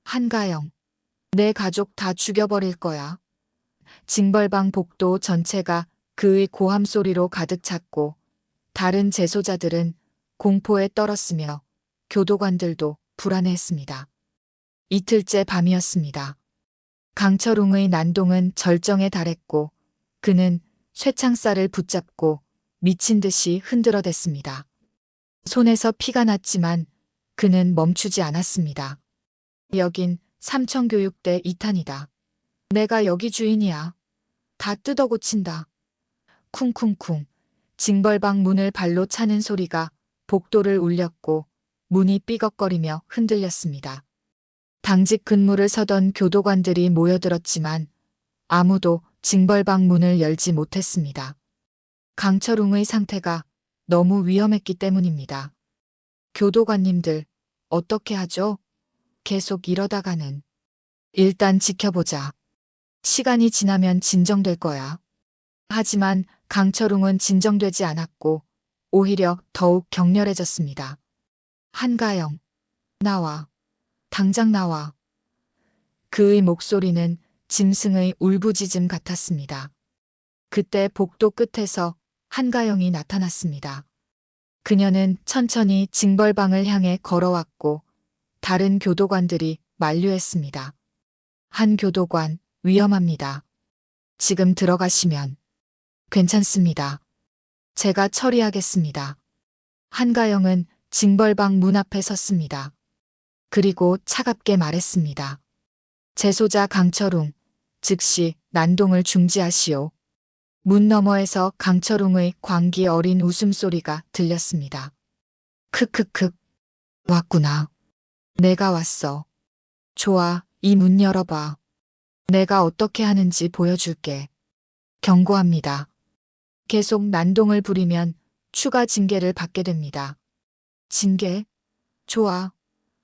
한가영, 내 가족 다 죽여버릴 거야. 징벌방 복도 전체가 그의 고함 소리로 가득 찼고 다른 재소자들은 공포에 떨었으며 교도관들도 불안해했습니다. 이틀째 밤이었습니다. 강철웅의 난동은 절정에 달했고 그는 쇠창살을 붙잡고 미친 듯이 흔들어댔습니다. 손에서 피가 났지만 그는 멈추지 않았습니다. 여긴 삼청교육대 2탄이다. 내가 여기 주인이야. 다 뜯어 고친다. 쿵쿵쿵 징벌방 문을 발로 차는 소리가 복도를 울렸고 문이 삐걱거리며 흔들렸습니다. 당직 근무를 서던 교도관들이 모여들었지만 아무도 징벌방 문을 열지 못했습니다. 강철웅의 상태가 너무 위험했기 때문입니다. 교도관님들, 어떻게 하죠? 계속 이러다가는. 일단 지켜보자. 시간이 지나면 진정될 거야. 하지만 강철웅은 진정되지 않았고 오히려 더욱 격렬해졌습니다. 한가영, 나와. 당장 나와. 그의 목소리는 짐승의 울부짖음 같았습니다. 그때 복도 끝에서 한가영이 나타났습니다. 그녀는 천천히 징벌방을 향해 걸어왔고 다른 교도관들이 만류했습니다. 한 교도관, 위험합니다. 지금 들어가시면. 괜찮습니다. 제가 처리하겠습니다. 한가영은 징벌방 문 앞에 섰습니다. 그리고 차갑게 말했습니다. 재소자 강철웅, 즉시 난동을 중지하시오. 문 너머에서 강철웅의 광기 어린 웃음소리가 들렸습니다. 크크크. 왔구나. 내가 왔어. 좋아, 이 문 열어봐. 내가 어떻게 하는지 보여줄게. 경고합니다. 계속 난동을 부리면 추가 징계를 받게 됩니다. 징계? 좋아.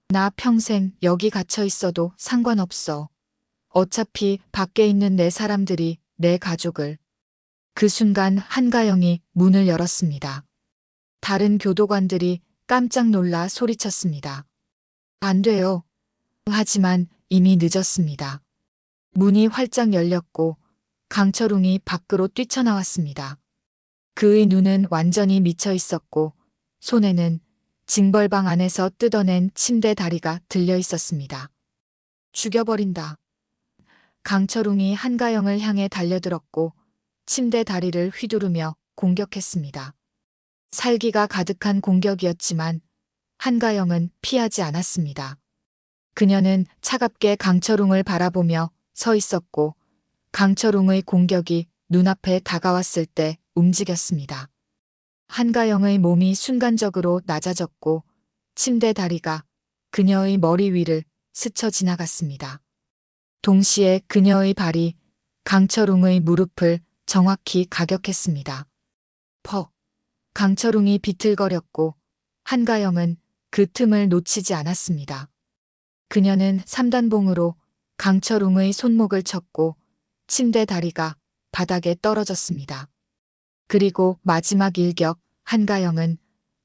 나 평생 여기 갇혀 있어도 상관없어. 어차피 밖에 있는 내 사람들이 내 가족을. 그 순간 한가영이 문을 열었습니다. 다른 교도관들이 깜짝 놀라 소리쳤습니다. 안 돼요. 하지만 이미 늦었습니다. 문이 활짝 열렸고 강철웅이 밖으로 뛰쳐나왔습니다. 그의 눈은 완전히 미쳐 있었고 손에는 징벌방 안에서 뜯어낸 침대 다리가 들려 있었습니다. 죽여버린다. 강철웅이 한가영을 향해 달려들었고 침대 다리를 휘두르며 공격했습니다. 살기가 가득한 공격이었지만 한가영은 피하지 않았습니다. 그녀는 차갑게 강철웅을 바라보며 서 있었고 강철웅의 공격이 눈앞에 다가왔을 때 움직였습니다. 한가영의 몸이 순간적으로 낮아졌고 침대 다리가 그녀의 머리 위를 스쳐 지나갔습니다. 동시에 그녀의 발이 강철웅의 무릎을 정확히 가격했습니다. 퍽! 강철웅이 비틀거렸고 한가영은 그 틈을 놓치지 않았습니다. 그녀는 3단봉으로 강철웅의 손목을 쳤고 침대 다리가 바닥에 떨어졌습니다. 그리고 마지막 일격 한가영은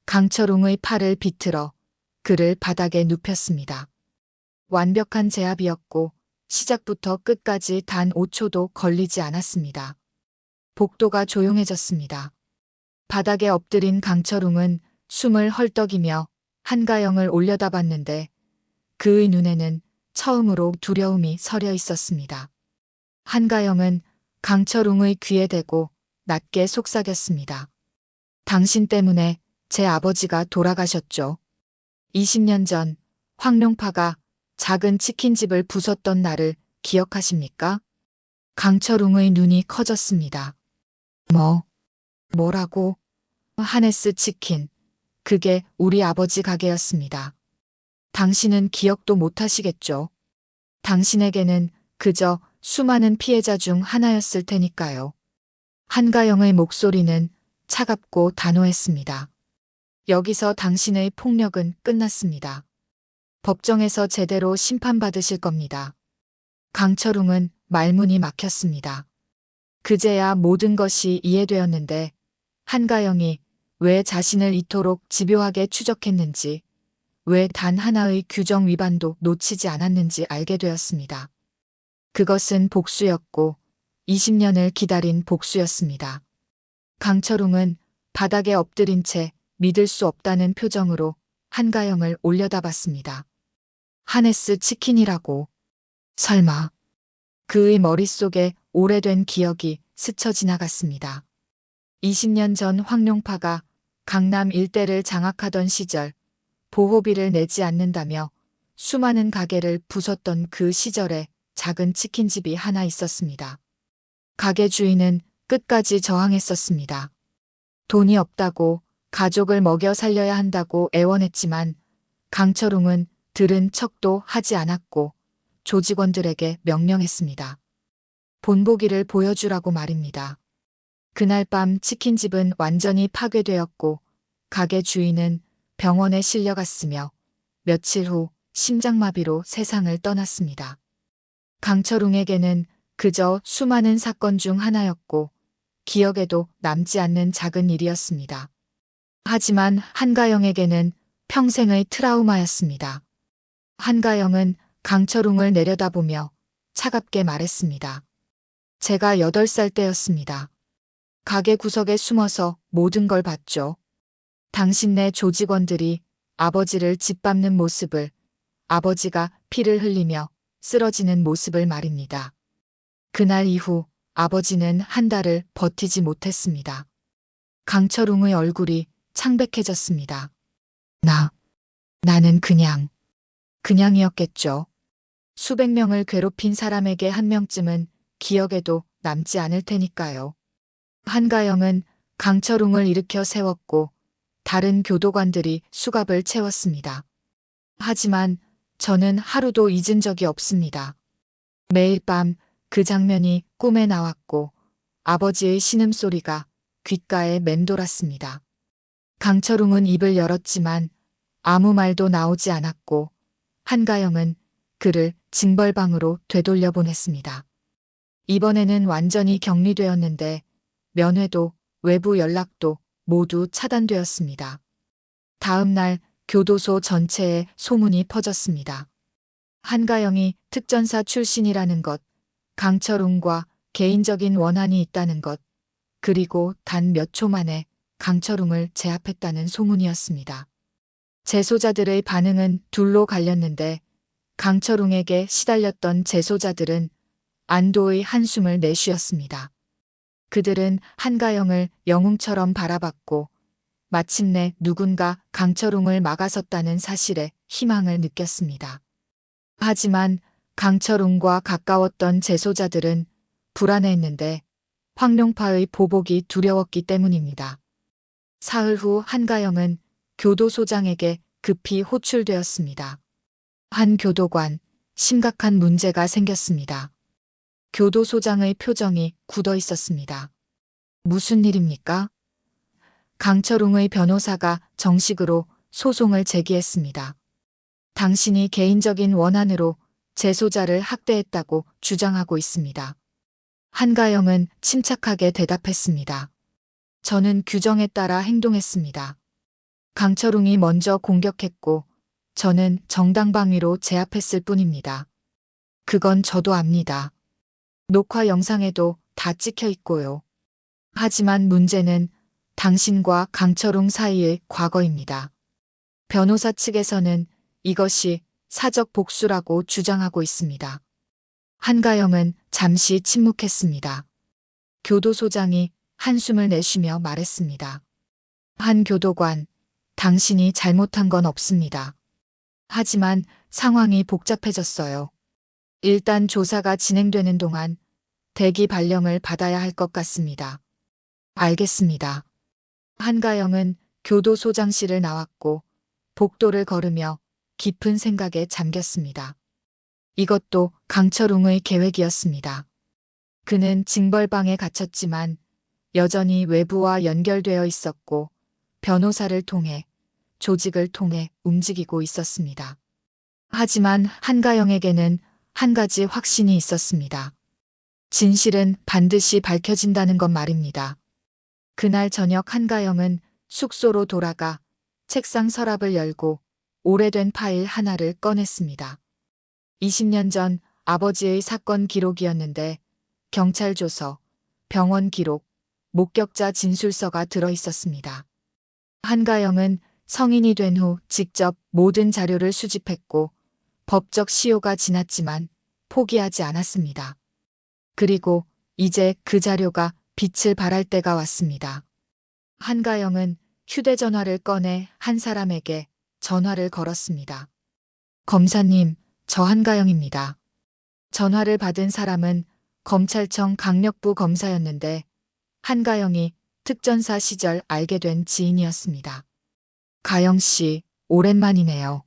강철웅의 팔을 비틀어 그를 바닥에 눕혔습니다. 완벽한 제압이었고 시작부터 끝까지 단 5초도 걸리지 않았습니다. 복도가 조용해졌습니다. 바닥에 엎드린 강철웅은 숨을 헐떡이며 한가영을 올려다봤는데 그의 눈에는 처음으로 두려움이 서려 있었습니다. 한가영은 강철웅의 귀에 대고 낮게 속삭였습니다. 당신 때문에 제 아버지가 돌아가셨죠. 20년 전 황룡파가 작은 치킨집을 부쉈던 날을 기억하십니까? 강철웅의 눈이 커졌습니다. 뭐라고? 하네스 치킨. 그게 우리 아버지 가게였습니다. 당신은 기억도 못하시겠죠? 당신에게는 그저 수많은 피해자 중 하나였을 테니까요. 한가영의 목소리는 차갑고 단호했습니다. 여기서 당신의 폭력은 끝났습니다. 법정에서 제대로 심판받으실 겁니다. 강철웅은 말문이 막혔습니다. 그제야 모든 것이 이해되었는데 한가영이 왜 자신을 이토록 집요하게 추적했는지, 왜 단 하나의 규정 위반도 놓치지 않았는지 알게 되었습니다. 그것은 복수였고 20년을 기다린 복수였습니다. 강철웅은 바닥에 엎드린 채 믿을 수 없다는 표정으로 한가영을 올려다봤습니다. 하네스 치킨이라고. 설마. 그의 머릿속에 오래된 기억이 스쳐 지나갔습니다. 20년 전 황룡파가 강남 일대를 장악하던 시절 보호비를 내지 않는다며 수많은 가게를 부쉈던 그 시절에 작은 치킨집이 하나 있었습니다. 가게 주인은 끝까지 저항했었습니다. 돈이 없다고, 가족을 먹여 살려야 한다고 애원했지만 강철웅은 들은 척도 하지 않았고 조직원들에게 명령했습니다. 본보기를 보여주라고 말입니다. 그날 밤 치킨집은 완전히 파괴되었고 가게 주인은 병원에 실려갔으며 며칠 후 심장마비로 세상을 떠났습니다. 강철웅에게는 그저 수많은 사건 중 하나였고 기억에도 남지 않는 작은 일이었습니다. 하지만 한가영에게는 평생의 트라우마였습니다. 한가영은 강철웅을 내려다보며 차갑게 말했습니다. 제가 8살 때였습니다. 가게 구석에 숨어서 모든 걸 봤죠. 당신네 조직원들이 아버지를 짓밟는 모습을, 아버지가 피를 흘리며 쓰러지는 모습을 말입니다. 그날 이후 아버지는 한 달을 버티지 못했습니다. 강철웅의 얼굴이 창백해졌습니다. 나는 그냥이었겠죠. 수백 명을 괴롭힌 사람에게 한 명쯤은 기억에도 남지 않을 테니까요. 한가영은 강철웅을 일으켜 세웠고 다른 교도관들이 수갑을 채웠습니다. 하지만 저는 하루도 잊은 적이 없습니다. 매일 밤 그 장면이 꿈에 나왔고 아버지의 신음소리가 귓가에 맴돌았습니다. 강철웅은 입을 열었지만 아무 말도 나오지 않았고 한가영은 그를 징벌방으로 되돌려 보냈습니다. 이번에는 완전히 격리되었는데 면회도 외부 연락도 모두 차단되었습니다. 다음 날 교도소 전체에 소문이 퍼졌습니다. 한가영이 특전사 출신이라는 것, 강철웅과 개인적인 원한이 있다는 것, 그리고 단 몇 초 만에 강철웅을 제압했다는 소문이었습니다. 재소자들의 반응은 둘로 갈렸는데 강철웅에게 시달렸던 재소자들은 안도의 한숨을 내쉬었습니다. 그들은 한가영을 영웅처럼 바라봤고 마침내 누군가 강철웅을 막아섰다는 사실에 희망을 느꼈습니다. 하지만 강철웅과 가까웠던 재소자들은 불안해했는데 황룡파의 보복이 두려웠기 때문입니다. 사흘 후 한가영은 교도소장에게 급히 호출되었습니다. 한 교도관, 심각한 문제가 생겼습니다. 교도소장의 표정이 굳어 있었습니다. 무슨 일입니까? 강철웅의 변호사가 정식으로 소송을 제기했습니다. 당신이 개인적인 원한으로 재소자를 학대했다고 주장하고 있습니다. 한가영은 침착하게 대답했습니다. 저는 규정에 따라 행동했습니다. 강철웅이 먼저 공격했고 저는 정당방위로 제압했을 뿐입니다. 그건 저도 압니다. 녹화 영상에도 다 찍혀 있고요. 하지만 문제는 당신과 강철웅 사이의 과거입니다. 변호사 측에서는 이것이 사적 복수라고 주장하고 있습니다. 한가영은 잠시 침묵했습니다. 교도소장이 한숨을 내쉬며 말했습니다. 한 교도관, 당신이 잘못한 건 없습니다. 하지만 상황이 복잡해졌어요. 일단 조사가 진행되는 동안 대기 발령을 받아야 할 것 같습니다. 알겠습니다. 한가영은 교도소장실을 나왔고 복도를 걸으며 깊은 생각에 잠겼습니다. 이것도 강철웅의 계획이었습니다. 그는 징벌방에 갇혔지만 여전히 외부와 연결되어 있었고 변호사를 통해 조직을 통해 움직이고 있었습니다. 하지만 한가영에게는 한 가지 확신이 있었습니다. 진실은 반드시 밝혀진다는 것 말입니다. 그날 저녁 한가영은 숙소로 돌아가 책상 서랍을 열고 오래된 파일 하나를 꺼냈습니다. 20년 전 아버지의 사건 기록이었는데 경찰 조서, 병원 기록, 목격자 진술서가 들어 있었습니다. 한가영은 성인이 된 후 직접 모든 자료를 수집했고 법적 시효가 지났지만 포기하지 않았습니다. 그리고 이제 그 자료가 빛을 발할 때가 왔습니다. 한가영은 휴대전화를 꺼내 한 사람에게 전화를 걸었습니다. 검사님, 저 한가영입니다. 전화를 받은 사람은 검찰청 강력부 검사였는데 한가영이 특전사 시절 알게 된 지인이었습니다. 가영 씨, 오랜만이네요.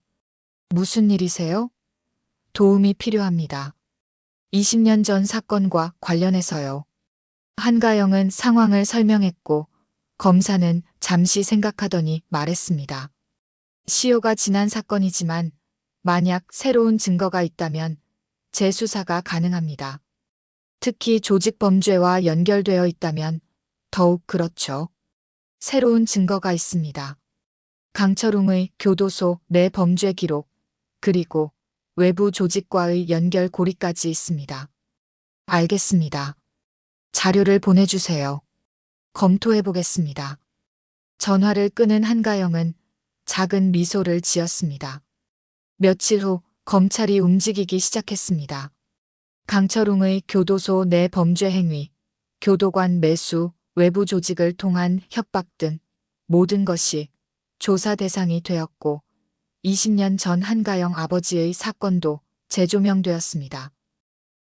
무슨 일이세요? 도움이 필요합니다. 20년 전 사건과 관련해서요. 한가영은 상황을 설명했고 검사는 잠시 생각하더니 말했습니다. 시효가 지난 사건이지만 만약 새로운 증거가 있다면 재수사가 가능합니다. 특히 조직 범죄와 연결되어 있다면 더욱 그렇죠. 새로운 증거가 있습니다. 강철웅의 교도소 내 범죄 기록, 그리고 외부 조직과의 연결 고리까지 있습니다. 알겠습니다. 자료를 보내주세요. 검토해 보겠습니다. 전화를 끄는 한가영은 작은 미소를 지었습니다. 며칠 후 검찰이 움직이기 시작했습니다. 강철웅의 교도소 내 범죄 행위, 교도관 매수, 외부 조직을 통한 협박 등 모든 것이 조사 대상이 되었고 20년 전 한가영 아버지의 사건도 재조명되었습니다.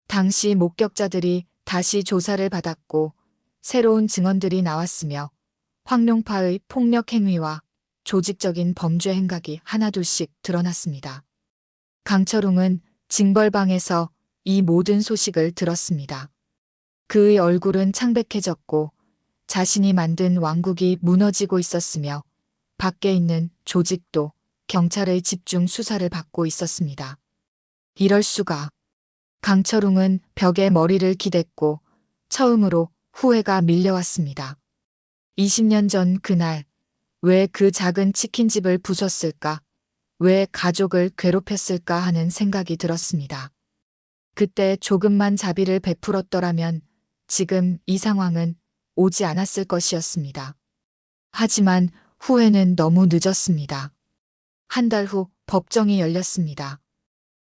당시 목격자들이 다시 조사를 받았고 새로운 증언들이 나왔으며 황룡파의 폭력 행위와 조직적인 범죄 행각이 하나둘씩 드러났습니다. 강철웅은 징벌방에서 이 모든 소식을 들었습니다. 그의 얼굴은 창백해졌고 자신이 만든 왕국이 무너지고 있었으며 밖에 있는 조직도 경찰의 집중 수사를 받고 있었습니다. 이럴 수가. 강철웅은 벽에 머리를 기댔고 처음으로 후회가 밀려왔습니다. 20년 전 그날 왜 그 작은 치킨집을 부쉈을까? 왜 가족을 괴롭혔을까 하는 생각이 들었습니다. 그때 조금만 자비를 베풀었더라면 지금 이 상황은 오지 않았을 것이었습니다. 하지만 후회는 너무 늦었습니다. 한 달 후 법정이 열렸습니다.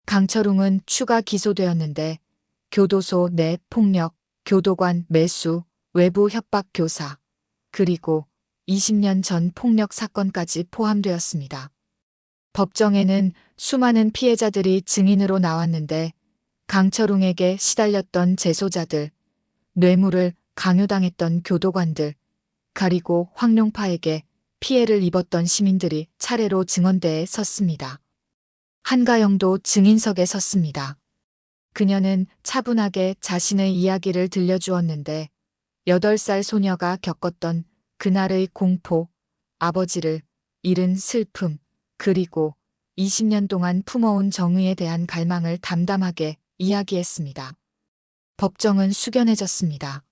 강철웅은 추가 기소되었는데 교도소 내 폭력, 교도관 매수, 외부 협박 교사, 그리고 20년 전 폭력 사건까지 포함되었습니다. 법정에는 수많은 피해자들이 증인으로 나왔는데 강철웅에게 시달렸던 재소자들, 뇌물을 강요당했던 교도관들, 그리고 황룡파에게 피해를 입었던 시민들이 차례로 증언대에 섰습니다. 한가영도 증인석에 섰습니다. 그녀는 차분하게 자신의 이야기를 들려주었는데 8살 소녀가 겪었던 그날의 공포, 아버지를 잃은 슬픔, 그리고 20년 동안 품어온 정의에 대한 갈망을 담담하게 이야기했습니다. 법정은 숙연해졌습니다.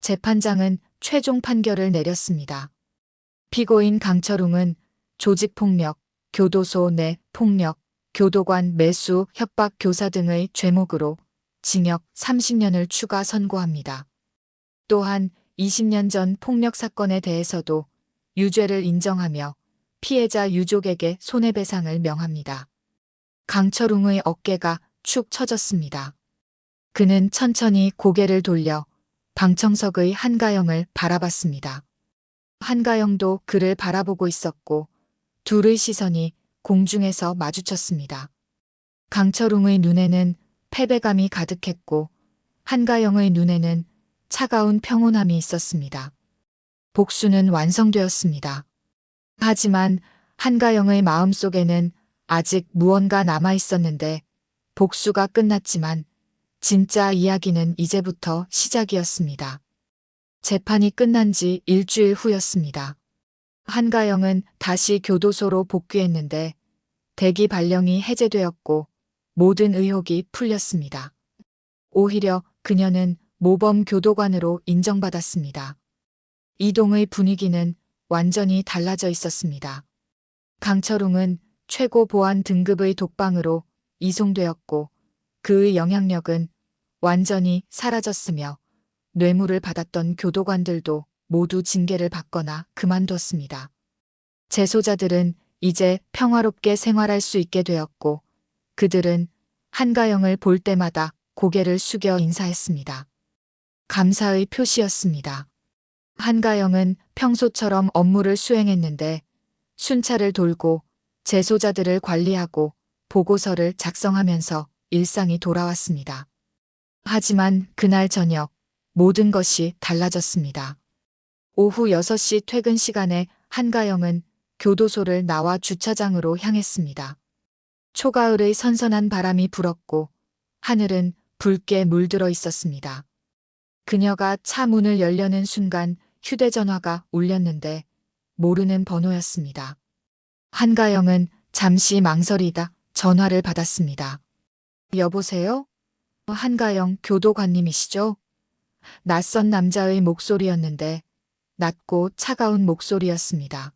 재판장은 최종 판결을 내렸습니다. 피고인 강철웅은 조직폭력, 교도소 내 폭력, 교도관 매수, 협박 교사 등의 죄목으로 징역 30년을 추가 선고합니다. 또한 20년 전 폭력 사건에 대해서도 유죄를 인정하며 피해자 유족에게 손해배상을 명합니다. 강철웅의 어깨가 축 처졌습니다. 그는 천천히 고개를 돌려 방청석의 한가영을 바라봤습니다. 한가영도 그를 바라보고 있었고 둘의 시선이 공중에서 마주쳤습니다. 강철웅의 눈에는 패배감이 가득했고 한가영의 눈에는 차가운 평온함이 있었습니다. 복수는 완성되었습니다. 하지만 한가영의 마음속에는 아직 무언가 남아 있었는데 복수가 끝났지만 진짜 이야기는 이제부터 시작이었습니다. 재판이 끝난 지 일주일 후였습니다. 한가영은 다시 교도소로 복귀했는데 대기 발령이 해제되었고 모든 의혹이 풀렸습니다. 오히려 그녀는 모범 교도관으로 인정받았습니다. 이동의 분위기는 완전히 달라져 있었습니다. 강철웅은 최고 보안 등급의 독방으로 이송되었고 그의 영향력은 완전히 사라졌으며 뇌물을 받았던 교도관들도 모두 징계를 받거나 그만뒀습니다. 재소자들은 이제 평화롭게 생활할 수 있게 되었고 그들은 한가영을 볼 때마다 고개를 숙여 인사했습니다. 감사의 표시였습니다. 한가영은 평소처럼 업무를 수행했는데 순찰을 돌고 재소자들을 관리하고 보고서를 작성하면서 일상이 돌아왔습니다. 하지만 그날 저녁 모든 것이 달라졌습니다. 오후 6시 퇴근 시간에 한가영은 교도소를 나와 주차장으로 향했습니다. 초가을의 선선한 바람이 불었고 하늘은 붉게 물들어 있었습니다. 그녀가 차 문을 열려는 순간 휴대전화가 울렸는데 모르는 번호였습니다. 한가영은 잠시 망설이다 전화를 받았습니다. 여보세요? 한가영 교도관님이시죠? 낯선 남자의 목소리였는데 낮고 차가운 목소리였습니다.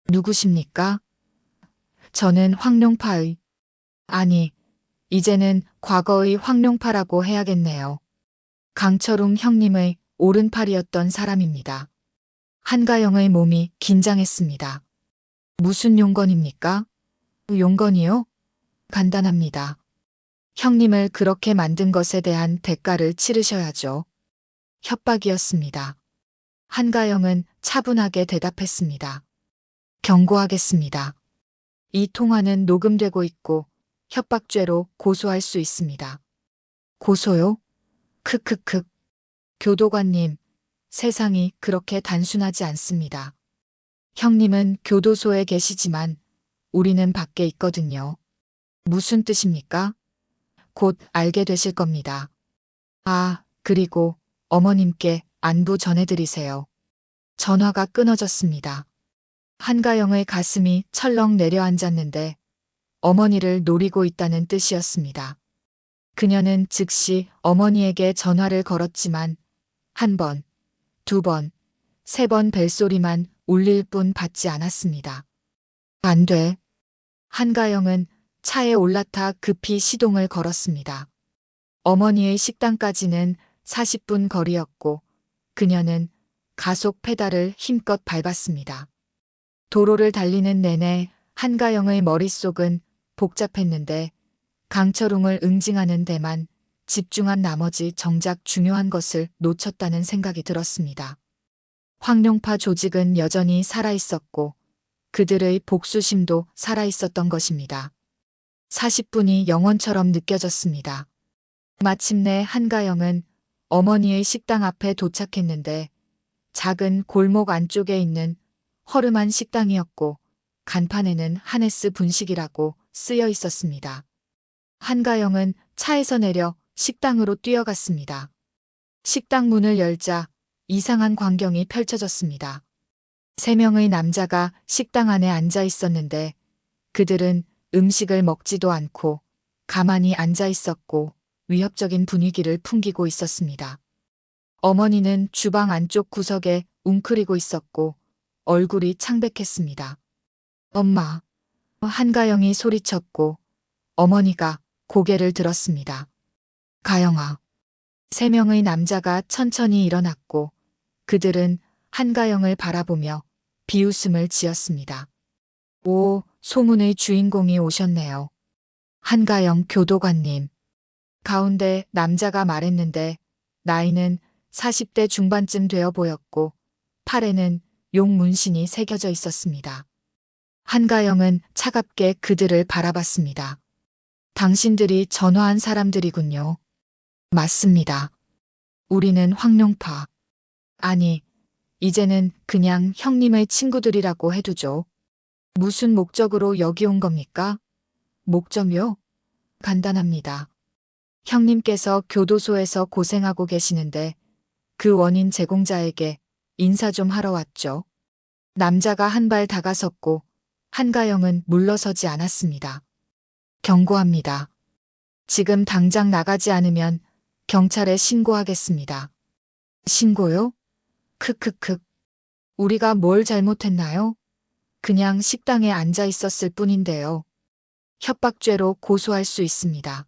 누구십니까? 저는 황룡파의, 아니, 이제는 과거의 황룡파라고 해야겠네요. 강철웅 형님의 오른팔이었던 사람입니다. 한가영의 몸이 긴장했습니다. 무슨 용건입니까? 용건이요? 간단합니다. 형님을 그렇게 만든 것에 대한 대가를 치르셔야죠. 협박이었습니다. 한가영은 차분하게 대답했습니다. 경고하겠습니다. 이 통화는 녹음되고 있고 협박죄로 고소할 수 있습니다. 고소요? 크크크. 교도관님, 세상이 그렇게 단순하지 않습니다. 형님은 교도소에 계시지만 우리는 밖에 있거든요. 무슨 뜻입니까? 곧 알게 되실 겁니다. 아, 그리고 어머님께 안부 전해드리세요. 전화가 끊어졌습니다. 한가영의 가슴이 철렁 내려앉았는데 어머니를 노리고 있다는 뜻이었습니다. 그녀는 즉시 어머니에게 전화를 걸었지만 한 번, 두 번, 세 번 벨소리만 울릴 뿐 받지 않았습니다. 안 돼. 한가영은 차에 올라타 급히 시동을 걸었습니다. 어머니의 식당까지는 40분 거리였고 그녀는 가속 페달을 힘껏 밟았습니다. 도로를 달리는 내내 한가영의 머릿속은 복잡했는데 강철웅을 응징하는 데만 집중한 나머지 정작 중요한 것을 놓쳤다는 생각이 들었습니다. 황룡파 조직은 여전히 살아있었고 그들의 복수심도 살아있었던 것입니다. 40분이 영원처럼 느껴졌습니다. 마침내 한가영은 어머니의 식당 앞에 도착했는데 작은 골목 안쪽에 있는 허름한 식당이었고 간판에는 하네스 분식이라고 쓰여 있었습니다. 한가영은 차에서 내려 식당으로 뛰어갔습니다. 식당 문을 열자 이상한 광경이 펼쳐졌습니다. 3명의 남자가 식당 안에 앉아 있었는데 그들은 음식을 먹지도 않고 가만히 앉아 있었고 위협적인 분위기를 풍기고 있었습니다. 어머니는 주방 안쪽 구석에 웅크리고 있었고 얼굴이 창백했습니다. 엄마. 한가영이 소리쳤고 어머니가 고개를 들었습니다. 가영아. 3명의 남자가 천천히 일어났고 그들은 한가영을 바라보며 비웃음을 지었습니다. 오, 소문의 주인공이 오셨네요. 한가영 교도관님. 가운데 남자가 말했는데 나이는 40대 중반쯤 되어 보였고 팔에는 용 문신이 새겨져 있었습니다. 한가영은 차갑게 그들을 바라봤습니다. 당신들이 전화한 사람들이군요. 맞습니다. 우리는 황룡파. 아니, 이제는 그냥 형님의 친구들이라고 해두죠. 무슨 목적으로 여기 온 겁니까? 목적요? 간단합니다. 형님께서 교도소에서 고생하고 계시는데 그 원인 제공자에게 인사 좀 하러 왔죠. 남자가 한 발 다가섰고 한가영은 물러서지 않았습니다. 경고합니다. 지금 당장 나가지 않으면 경찰에 신고하겠습니다. 신고요? 크크크. 우리가 뭘 잘못했나요? 그냥 식당에 앉아 있었을 뿐인데요. 협박죄로 고소할 수 있습니다.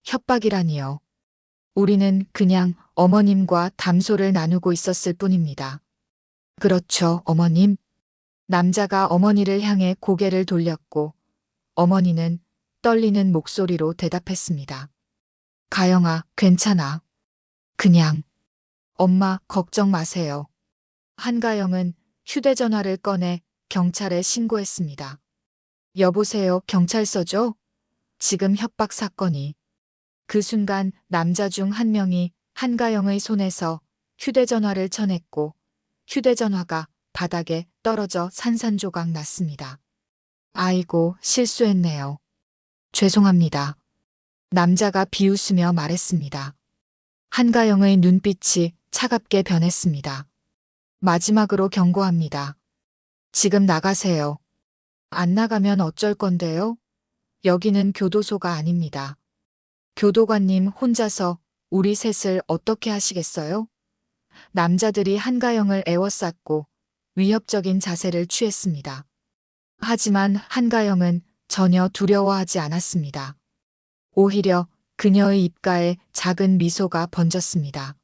협박이라니요. 우리는 그냥 어머님과 담소를 나누고 있었을 뿐입니다. 그렇죠, 어머님. 남자가 어머니를 향해 고개를 돌렸고 어머니는 떨리는 목소리로 대답했습니다. 가영아, 괜찮아. 그냥. 엄마, 걱정 마세요. 한가영은 휴대전화를 꺼내 경찰에 신고했습니다. 여보세요, 경찰서죠? 지금 협박 사건이. 그 순간 남자 중 한 명이 한가영의 손에서 휴대전화를 쳐냈고 휴대전화가 바닥에 떨어져 산산조각 났습니다. 아이고, 실수했네요. 죄송합니다. 남자가 비웃으며 말했습니다. 한가영의 눈빛이 차갑게 변했습니다. 마지막으로 경고합니다. 지금 나가세요. 안 나가면 어쩔 건데요? 여기는 교도소가 아닙니다. 교도관님 혼자서 우리 셋을 어떻게 하시겠어요? 남자들이 한가영을 에워쌌고 위협적인 자세를 취했습니다. 하지만 한가영은 전혀 두려워하지 않았습니다. 오히려 그녀의 입가에 작은 미소가 번졌습니다.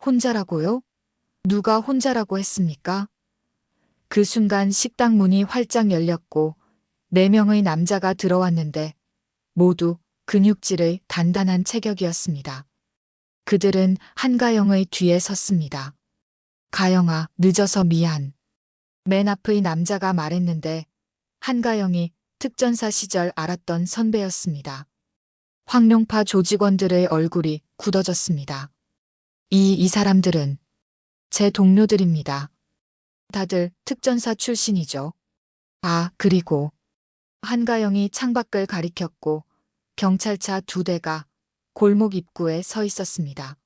혼자라고요? 누가 혼자라고 했습니까? 그 순간 식당 문이 활짝 열렸고 4명의 남자가 들어왔는데 모두 근육질의 단단한 체격이었습니다. 그들은 한가영의 뒤에 섰습니다. 가영아, 늦어서 미안. 맨 앞의 남자가 말했는데 한가영이 특전사 시절 알았던 선배였습니다. 황룡파 조직원들의 얼굴이 굳어졌습니다. 이 사람들은 제 동료들입니다. 다들 특전사 출신이죠. 아, 그리고 한가영이 창밖을 가리켰고 경찰차 2대가 골목 입구에 서 있었습니다.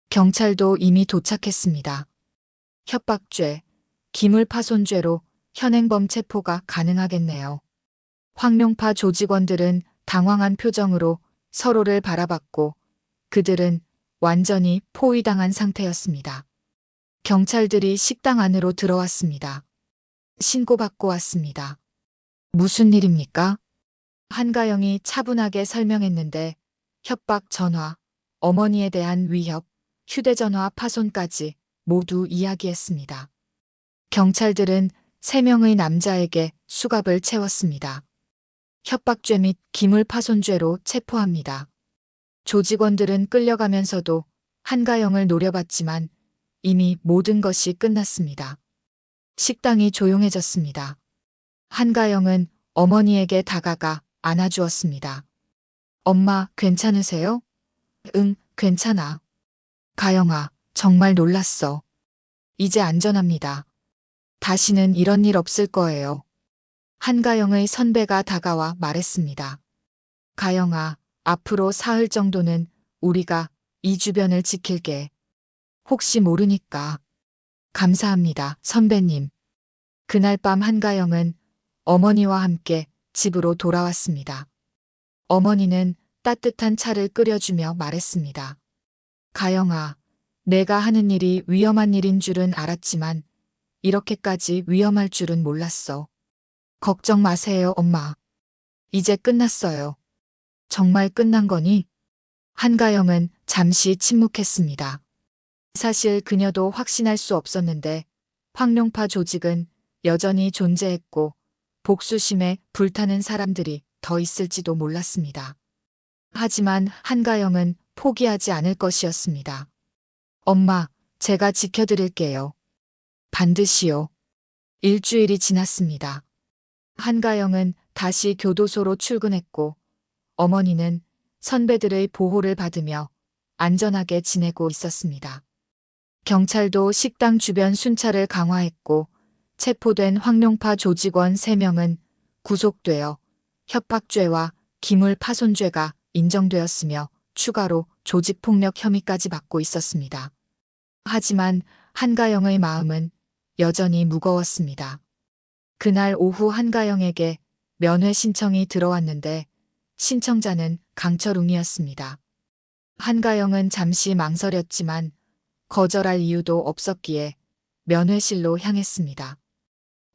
경찰도 이미 도착했습니다. 협박죄, 기물파손죄로 현행범 체포가 가능하겠네요. 황룡파 조직원들은 당황한 표정으로 서로를 바라봤고 그들은 완전히 포위당한 상태였습니다. 경찰들이 식당 안으로 들어왔습니다. 신고받고 왔습니다. 무슨 일입니까? 한가영이 차분하게 설명했는데 협박 전화, 어머니에 대한 위협, 휴대전화 파손까지 모두 이야기했습니다. 경찰들은 3명의 남자에게 수갑을 채웠습니다. 협박죄 및 기물파손죄로 체포합니다. 조직원들은 끌려가면서도 한가영을 노려봤지만 이미 모든 것이 끝났습니다. 식당이 조용해졌습니다. 한가영은 어머니에게 다가가 안아주었습니다. 엄마, 괜찮으세요? 응, 괜찮아. 가영아, 정말 놀랐어. 이제 안전합니다. 다시는 이런 일 없을 거예요. 한가영의 선배가 다가와 말했습니다. 가영아, 앞으로 사흘 정도는 우리가 이 주변을 지킬게. 혹시 모르니까. 감사합니다, 선배님. 그날 밤 한가영은 어머니와 함께 집으로 돌아왔습니다. 어머니는 따뜻한 차를 끓여주며 말했습니다. 가영아, 내가 하는 일이 위험한 일인 줄은 알았지만 이렇게까지 위험할 줄은 몰랐어. 걱정 마세요, 엄마. 이제 끝났어요. 정말 끝난 거니? 한가영은 잠시 침묵했습니다. 사실 그녀도 확신할 수 없었는데 황룡파 조직은 여전히 존재했고 복수심에 불타는 사람들이 더 있을지도 몰랐습니다. 하지만 한가영은 포기하지 않을 것이었습니다. 엄마, 제가 지켜드릴게요. 반드시요. 일주일이 지났습니다. 한가영은 다시 교도소로 출근했고 어머니는 선배들의 보호를 받으며 안전하게 지내고 있었습니다. 경찰도 식당 주변 순찰을 강화했고 체포된 황룡파 조직원 3명은 구속되어 협박죄와 기물파손죄가 인정되었으며 추가로 조직폭력 혐의까지 받고 있었습니다. 하지만 한가영의 마음은 여전히 무거웠습니다. 그날 오후 한가영에게 면회 신청이 들어왔는데 신청자는 강철웅이었습니다. 한가영은 잠시 망설였지만 거절할 이유도 없었기에 면회실로 향했습니다.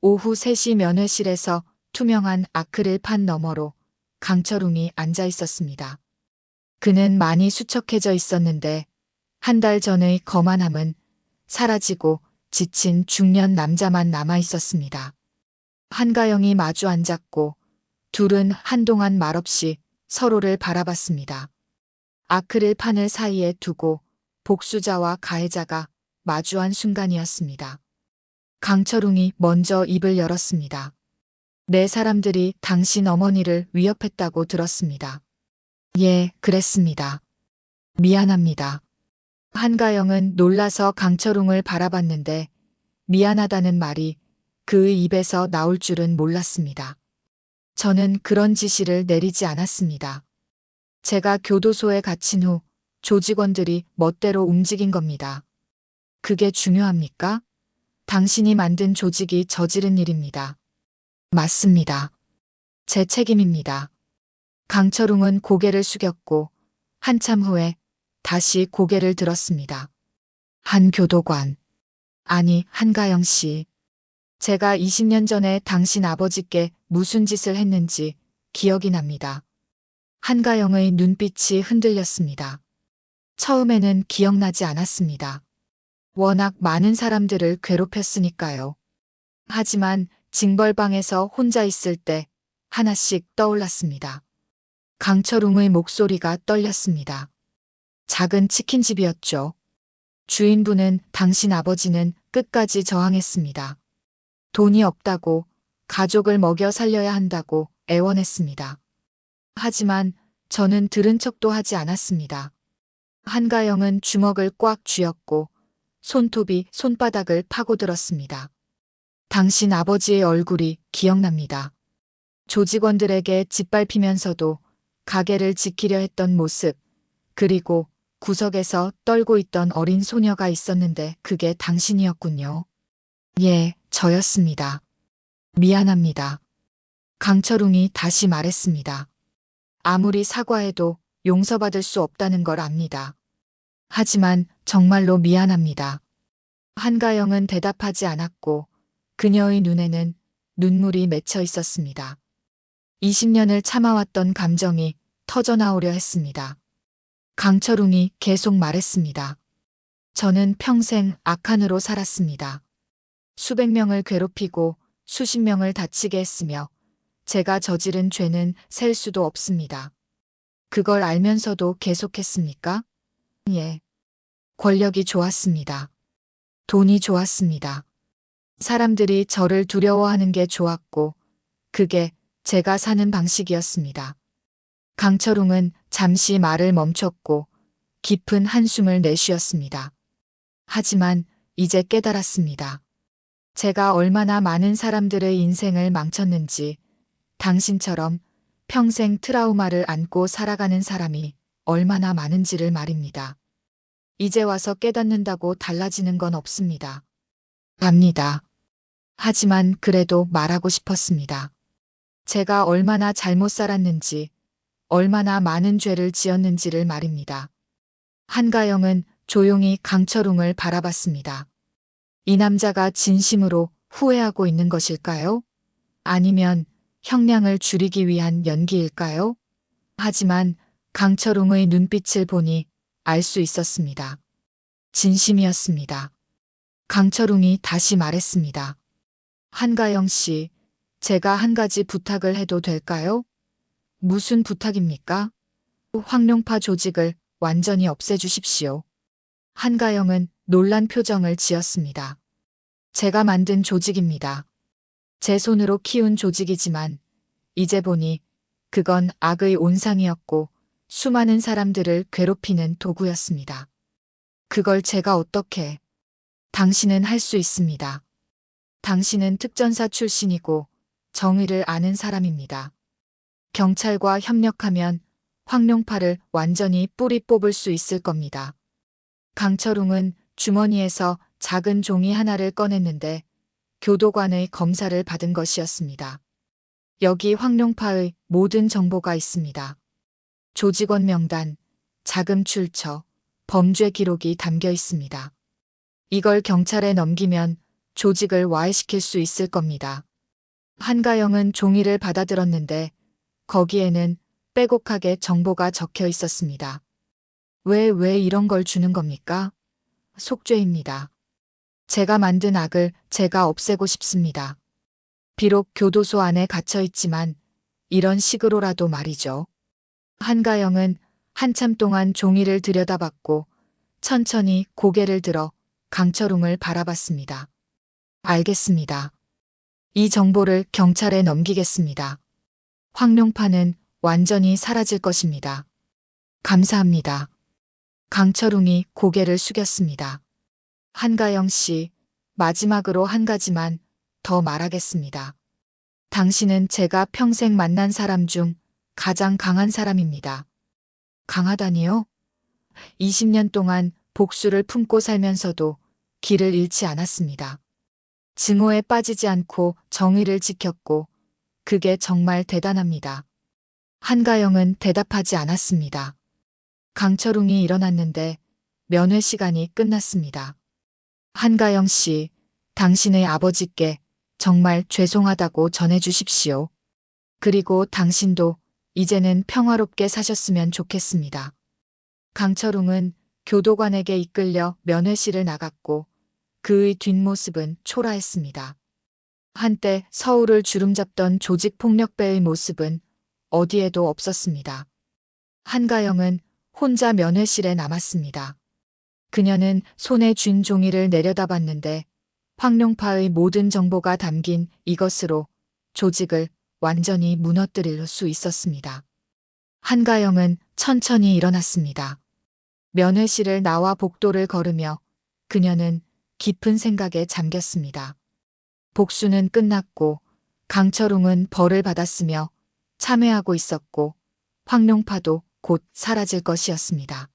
오후 3시 면회실에서 투명한 아크릴판 너머로 강철웅이 앉아 있었습니다. 그는 많이 수척해져 있었는데 한 달 전의 거만함은 사라지고 지친 중년 남자만 남아 있었습니다. 한가영이 마주 앉았고 둘은 한동안 말없이 서로를 바라봤습니다. 아크릴판을 사이에 두고 복수자와 가해자가 마주한 순간이었습니다. 강철웅이 먼저 입을 열었습니다. 내 사람들이 당신 어머니를 위협했다고 들었습니다. 예, 그랬습니다. 미안합니다. 한가영은 놀라서 강철웅을 바라봤는데 미안하다는 말이 그의 입에서 나올 줄은 몰랐습니다. 저는 그런 지시를 내리지 않았습니다. 제가 교도소에 갇힌 후 조직원들이 멋대로 움직인 겁니다. 그게 중요합니까? 당신이 만든 조직이 저지른 일입니다. 맞습니다. 제 책임입니다. 강철웅은 고개를 숙였고 한참 후에 다시 고개를 들었습니다. 한 교도관. 아니, 한가영 씨. 제가 20년 전에 당신 아버지께 무슨 짓을 했는지 기억이 납니다. 한가영의 눈빛이 흔들렸습니다. 처음에는 기억나지 않았습니다. 워낙 많은 사람들을 괴롭혔으니까요. 하지만 징벌방에서 혼자 있을 때 하나씩 떠올랐습니다. 강철웅의 목소리가 떨렸습니다. 작은 치킨집이었죠. 주인분은 당신 아버지는 끝까지 저항했습니다. 돈이 없다고, 가족을 먹여 살려야 한다고 애원했습니다. 하지만 저는 들은 척도 하지 않았습니다. 한가영은 주먹을 꽉 쥐었고 손톱이 손바닥을 파고들었습니다. 당신 아버지의 얼굴이 기억납니다. 조직원들에게 짓밟히면서도 가게를 지키려 했던 모습, 그리고 구석에서 떨고 있던 어린 소녀가 있었는데 그게 당신이었군요. 예, 저였습니다. 미안합니다. 강철웅이 다시 말했습니다. 아무리 사과해도 용서받을 수 없다는 걸 압니다. 하지만 정말로 미안합니다. 한가영은 대답하지 않았고 그녀의 눈에는 눈물이 맺혀 있었습니다. 20년을 참아왔던 감정이 터져나오려 했습니다. 강철웅이 계속 말했습니다. 저는 평생 악한으로 살았습니다. 수백 명을 괴롭히고 수십 명을 다치게 했으며 제가 저지른 죄는 셀 수도 없습니다. 그걸 알면서도 계속했습니까? 예. 권력이 좋았습니다. 돈이 좋았습니다. 사람들이 저를 두려워하는 게 좋았고 그게 제가 사는 방식이었습니다. 강철웅은 잠시 말을 멈췄고 깊은 한숨을 내쉬었습니다. 하지만 이제 깨달았습니다. 제가 얼마나 많은 사람들의 인생을 망쳤는지, 당신처럼 평생 트라우마를 안고 살아가는 사람이 얼마나 많은지를 말입니다. 이제 와서 깨닫는다고 달라지는 건 없습니다. 압니다. 하지만 그래도 말하고 싶었습니다. 제가 얼마나 잘못 살았는지, 얼마나 많은 죄를 지었는지를 말입니다. 한가영은 조용히 강철웅을 바라봤습니다. 이 남자가 진심으로 후회하고 있는 것일까요? 아니면 형량을 줄이기 위한 연기일까요? 하지만 강철웅의 눈빛을 보니 알 수 있었습니다. 진심이었습니다. 강철웅이 다시 말했습니다. 한가영 씨, 제가 한 가지 부탁을 해도 될까요? 무슨 부탁입니까? 황룡파 조직을 완전히 없애주십시오. 한가영은 놀란 표정을 지었습니다. 제가 만든 조직입니다. 제 손으로 키운 조직이지만 이제 보니 그건 악의 온상이었고 수많은 사람들을 괴롭히는 도구였습니다. 그걸 제가 어떻게... 당신은 할 수 있습니다. 당신은 특전사 출신이고 정의를 아는 사람입니다. 경찰과 협력하면 황룡파를 완전히 뿌리 뽑을 수 있을 겁니다. 강철웅은 주머니에서 작은 종이 하나를 꺼냈는데 교도관의 검사를 받은 것이었습니다. 여기 황룡파의 모든 정보가 있습니다. 조직원 명단, 자금 출처, 범죄 기록이 담겨 있습니다. 이걸 경찰에 넘기면 조직을 와해시킬 수 있을 겁니다. 한가영은 종이를 받아들었는데 거기에는 빼곡하게 정보가 적혀 있었습니다. 왜 이런 걸 주는 겁니까? 속죄입니다. 제가 만든 악을 제가 없애고 싶습니다. 비록 교도소 안에 갇혀 있지만 이런 식으로라도 말이죠. 한가영은 한참 동안 종이를 들여다봤고 천천히 고개를 들어 강철웅을 바라봤습니다. 알겠습니다. 이 정보를 경찰에 넘기겠습니다. 황룡파는 완전히 사라질 것입니다. 감사합니다. 강철웅이 고개를 숙였습니다. 한가영 씨, 마지막으로 한 가지만 더 말하겠습니다. 당신은 제가 평생 만난 사람 중 가장 강한 사람입니다. 강하다니요? 20년 동안 복수를 품고 살면서도 길을 잃지 않았습니다. 증오에 빠지지 않고 정의를 지켰고 그게 정말 대단합니다. 한가영은 대답하지 않았습니다. 강철웅이 일어났는데 면회 시간이 끝났습니다. 한가영 씨, 당신의 아버지께 정말 죄송하다고 전해주십시오. 그리고 당신도 이제는 평화롭게 사셨으면 좋겠습니다. 강철웅은 교도관에게 이끌려 면회실을 나갔고 그의 뒷모습은 초라했습니다. 한때 서울을 주름잡던 조직폭력배의 모습은 어디에도 없었습니다. 한가영은 혼자 면회실에 남았습니다. 그녀는 손에 쥔 종이를 내려다봤는데 황룡파의 모든 정보가 담긴 이것으로 조직을 완전히 무너뜨릴 수 있었습니다. 한가영은 천천히 일어났습니다. 면회실을 나와 복도를 걸으며 그녀는 깊은 생각에 잠겼습니다. 복수는 끝났고 강철웅은 벌을 받았으며 참회하고 있었고 황룡파도 곧 사라질 것이었습니다.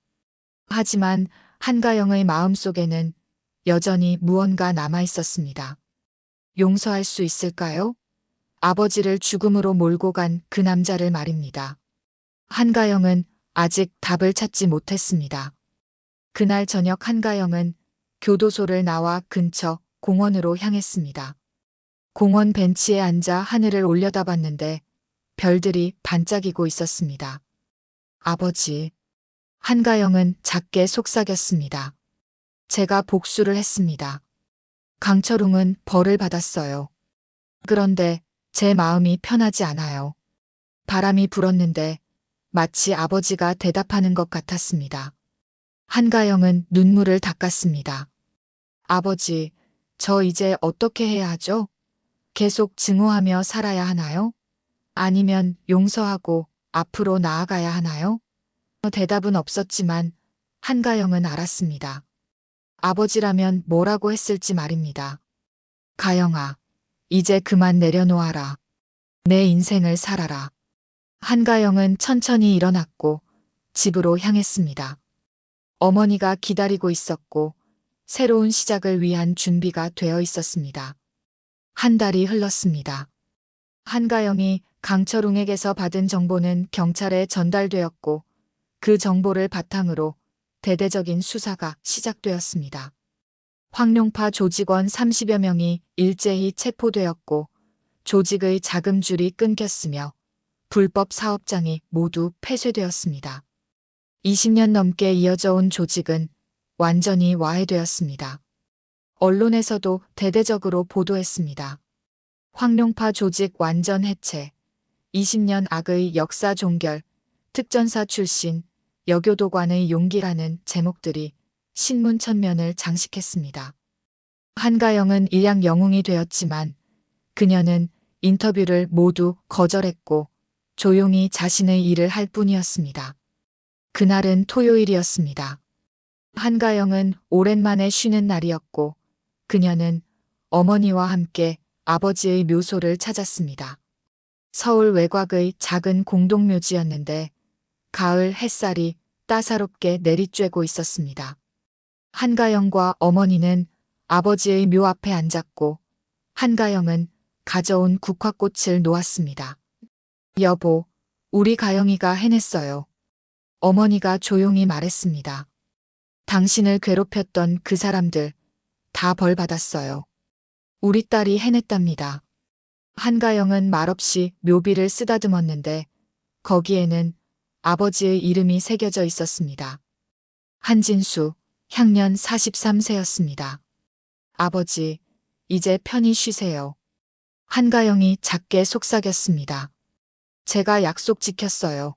하지만 한가영의 마음속에는 여전히 무언가 남아 있었습니다. 용서할 수 있을까요? 아버지를 죽음으로 몰고 간 그 남자를 말입니다. 한가영은 아직 답을 찾지 못했습니다. 그날 저녁 한가영은 교도소를 나와 근처 공원으로 향했습니다. 공원 벤치에 앉아 하늘을 올려다봤는데 별들이 반짝이고 있었습니다. 아버지. 한가영은 작게 속삭였습니다. 제가 복수를 했습니다. 강철웅은 벌을 받았어요. 그런데 제 마음이 편하지 않아요. 바람이 불었는데 마치 아버지가 대답하는 것 같았습니다. 한가영은 눈물을 닦았습니다. 아버지, 저 이제 어떻게 해야 하죠? 계속 증오하며 살아야 하나요? 아니면 용서하고 앞으로 나아가야 하나요? 대답은 없었지만 한가영은 알았습니다. 아버지라면 뭐라고 했을지 말입니다. 가영아, 이제 그만 내려놓아라. 내 인생을 살아라. 한가영은 천천히 일어났고 집으로 향했습니다. 어머니가 기다리고 있었고 새로운 시작을 위한 준비가 되어 있었습니다. 한 달이 흘렀습니다. 한가영이 강철웅에게서 받은 정보는 경찰에 전달되었고 그 정보를 바탕으로 대대적인 수사가 시작되었습니다. 황룡파 조직원 30여 명이 일제히 체포되었고 조직의 자금줄이 끊겼으며 불법 사업장이 모두 폐쇄되었습니다. 20년 넘게 이어져 온 조직은 완전히 와해되었습니다. 언론에서도 대대적으로 보도했습니다. 황룡파 조직 완전 해체, 20년 악의 역사 종결, 특전사 출신, 여교도관의 용기라는 제목들이 신문 천면을 장식했습니다. 한가영은 일양 영웅이 되었지만 그녀는 인터뷰를 모두 거절했고 조용히 자신의 일을 할 뿐이었습니다. 그날은 토요일이었습니다. 한가영은 오랜만에 쉬는 날이었고 그녀는 어머니와 함께 아버지의 묘소를 찾았습니다. 서울 외곽의 작은 공동묘지였는데 가을 햇살이 따사롭게 내리쬐고 있었습니다. 한가영과 어머니는 아버지의 묘 앞에 앉았고 한가영은 가져온 국화꽃을 놓았습니다. 여보, 우리 가영이가 해냈어요. 어머니가 조용히 말했습니다. 당신을 괴롭혔던 그 사람들 다 벌 받았어요. 우리 딸이 해냈답니다. 한가영은 말없이 묘비를 쓰다듬었는데 거기에는 아버지의 이름이 새겨져 있었습니다. 한진수, 향년 43세였습니다. 아버지, 이제 편히 쉬세요. 한가영이 작게 속삭였습니다. 제가 약속 지켰어요.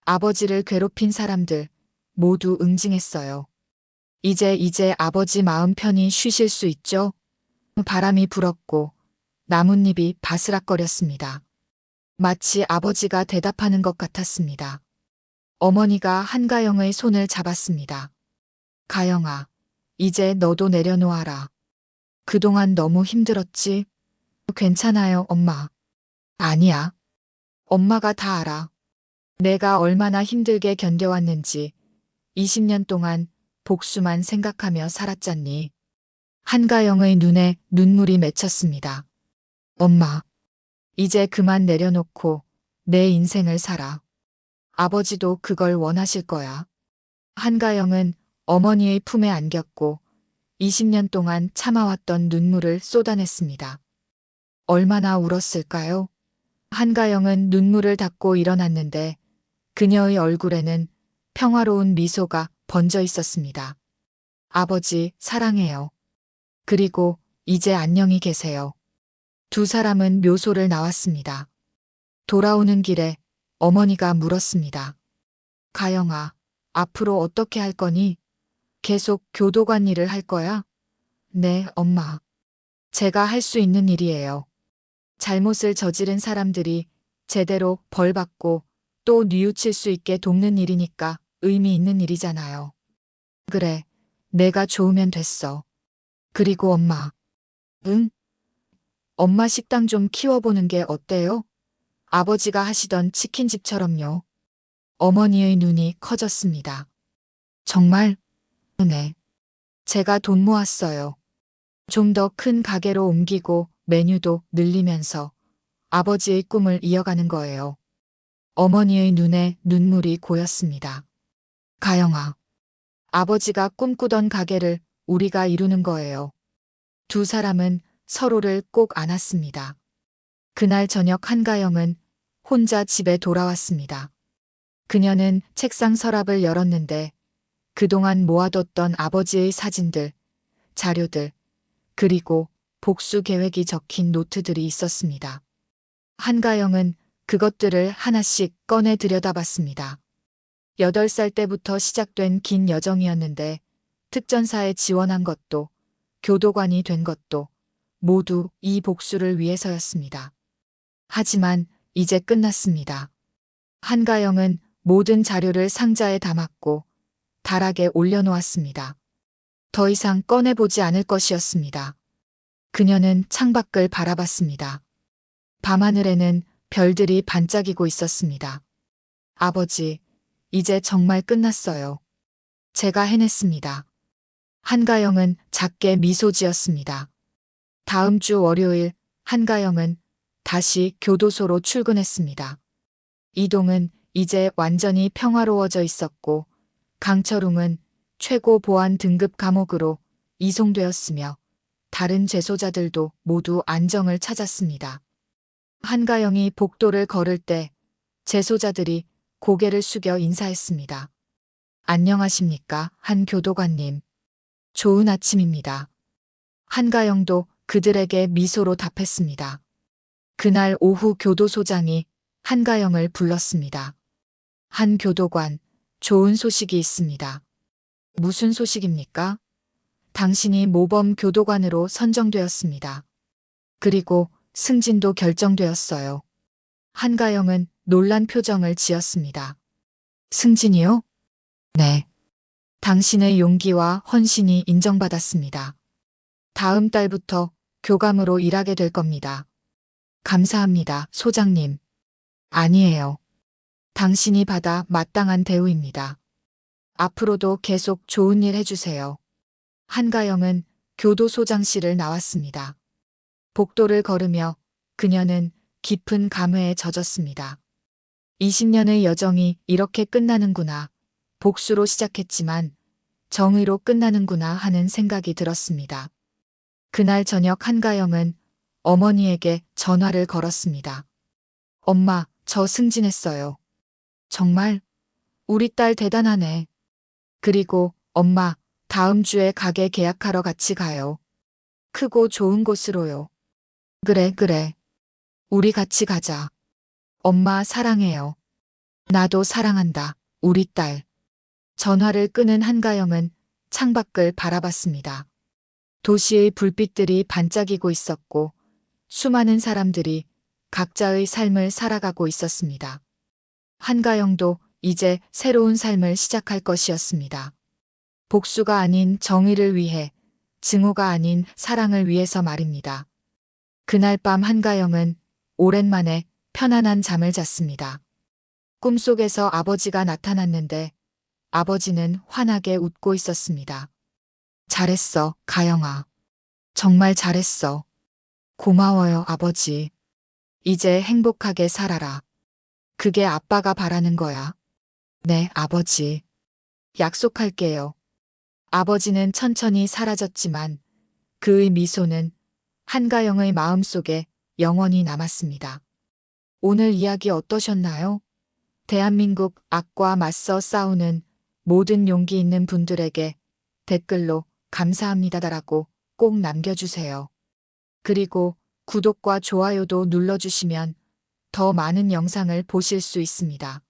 아버지를 괴롭힌 사람들 모두 응징했어요. 이제 아버지 마음 편히 쉬실 수 있죠? 바람이 불었고 나뭇잎이 바스락거렸습니다. 마치 아버지가 대답하는 것 같았습니다. 어머니가 한가영의 손을 잡았습니다. 가영아, 이제 너도 내려놓아라. 그동안 너무 힘들었지? 괜찮아요, 엄마. 아니야. 엄마가 다 알아. 내가 얼마나 힘들게 견뎌왔는지 20년 동안 복수만 생각하며 살았잖니. 한가영의 눈에 눈물이 맺혔습니다. 엄마, 이제 그만 내려놓고 내 인생을 살아. 아버지도 그걸 원하실 거야. 한가영은 어머니의 품에 안겼고 20년 동안 참아왔던 눈물을 쏟아냈습니다. 얼마나 울었을까요? 한가영은 눈물을 닦고 일어났는데 그녀의 얼굴에는 평화로운 미소가 번져 있었습니다. 아버지, 사랑해요. 그리고 이제 안녕히 계세요. 두 사람은 묘소를 나왔습니다. 돌아오는 길에 어머니가 물었습니다. 가영아, 앞으로 어떻게 할 거니? 계속 교도관 일을 할 거야? 네, 엄마. 제가 할 수 있는 일이에요. 잘못을 저지른 사람들이 제대로 벌받고 또 뉘우칠 수 있게 돕는 일이니까 의미 있는 일이잖아요. 그래, 내가 좋으면 됐어. 그리고 엄마. 응? 엄마 식당 좀 키워보는 게 어때요? 아버지가 하시던 치킨집처럼요. 어머니의 눈이 커졌습니다. 정말? 네. 제가 돈 모았어요. 좀 더 큰 가게로 옮기고 메뉴도 늘리면서 아버지의 꿈을 이어가는 거예요. 어머니의 눈에 눈물이 고였습니다. 가영아, 아버지가 꿈꾸던 가게를 우리가 이루는 거예요. 두 사람은 서로를 꼭 안았습니다. 그날 저녁 한가영은 혼자 집에 돌아왔습니다. 그녀는 책상 서랍을 열었는데 그동안 모아뒀던 아버지의 사진들, 자료들, 그리고 복수 계획이 적힌 노트들이 있었습니다. 한가영은 그것들을 하나씩 꺼내 들여다봤습니다. 8살 때부터 시작된 긴 여정이었는데 특전사에 지원한 것도 교도관이 된 것도 모두 이 복수를 위해서였습니다. 하지만 이제 끝났습니다. 한가영은 모든 자료를 상자에 담았고 다락에 올려놓았습니다. 더 이상 꺼내보지 않을 것이었습니다. 그녀는 창밖을 바라봤습니다. 밤하늘에는 별들이 반짝이고 있었습니다. 아버지, 이제 정말 끝났어요. 제가 해냈습니다. 한가영은 작게 미소 지었습니다. 다음 주 월요일 한가영은 다시 교도소로 출근했습니다. 이동은 이제 완전히 평화로워져 있었고 강철웅은 최고 보안 등급 감옥으로 이송되었으며 다른 재소자들도 모두 안정을 찾았습니다. 한가영이 복도를 걸을 때 재소자들이 고개를 숙여 인사했습니다. 안녕하십니까, 한 교도관님. 좋은 아침입니다. 한가영도 그들에게 미소로 답했습니다. 그날 오후 교도소장이 한가영을 불렀습니다. 한 교도관, 좋은 소식이 있습니다. 무슨 소식입니까? 당신이 모범 교도관으로 선정되었습니다. 그리고 승진도 결정되었어요. 한가영은 놀란 표정을 지었습니다. 승진이요? 네. 당신의 용기와 헌신이 인정받았습니다. 다음 달부터 교감으로 일하게 될 겁니다. 감사합니다, 소장님. 아니에요. 당신이 받아 마땅한 대우입니다. 앞으로도 계속 좋은 일 해주세요. 한가영은 교도소장실을 나왔습니다. 복도를 걸으며 그녀는 깊은 감회에 젖었습니다. 20년의 여정이 이렇게 끝나는구나. 복수로 시작했지만 정의로 끝나는구나 하는 생각이 들었습니다. 그날 저녁 한가영은 어머니에게 전화를 걸었습니다. 엄마, 저 승진했어요. 정말? 우리 딸 대단하네. 그리고 엄마, 다음 주에 가게 계약하러 같이 가요. 크고 좋은 곳으로요. 그래, 그래. 우리 같이 가자. 엄마 사랑해요. 나도 사랑한다. 우리 딸. 전화를 끄는 한가영은 창밖을 바라봤습니다. 도시의 불빛들이 반짝이고 있었고 수많은 사람들이 각자의 삶을 살아가고 있었습니다. 한가영도 이제 새로운 삶을 시작할 것이었습니다. 복수가 아닌 정의를 위해, 증오가 아닌 사랑을 위해서 말입니다. 그날 밤 한가영은 오랜만에 편안한 잠을 잤습니다. 꿈속에서 아버지가 나타났는데 아버지는 환하게 웃고 있었습니다. 잘했어, 가영아. 정말 잘했어. 고마워요, 아버지. 이제 행복하게 살아라. 그게 아빠가 바라는 거야. 네, 아버지. 약속할게요. 아버지는 천천히 사라졌지만 그의 미소는 한가영의 마음속에 영원히 남았습니다. 오늘 이야기 어떠셨나요? 대한민국 악과 맞서 싸우는 모든 용기 있는 분들에게 댓글로 감사합니다라고 꼭 남겨주세요. 그리고 구독과 좋아요도 눌러주시면 더 많은 영상을 보실 수 있습니다.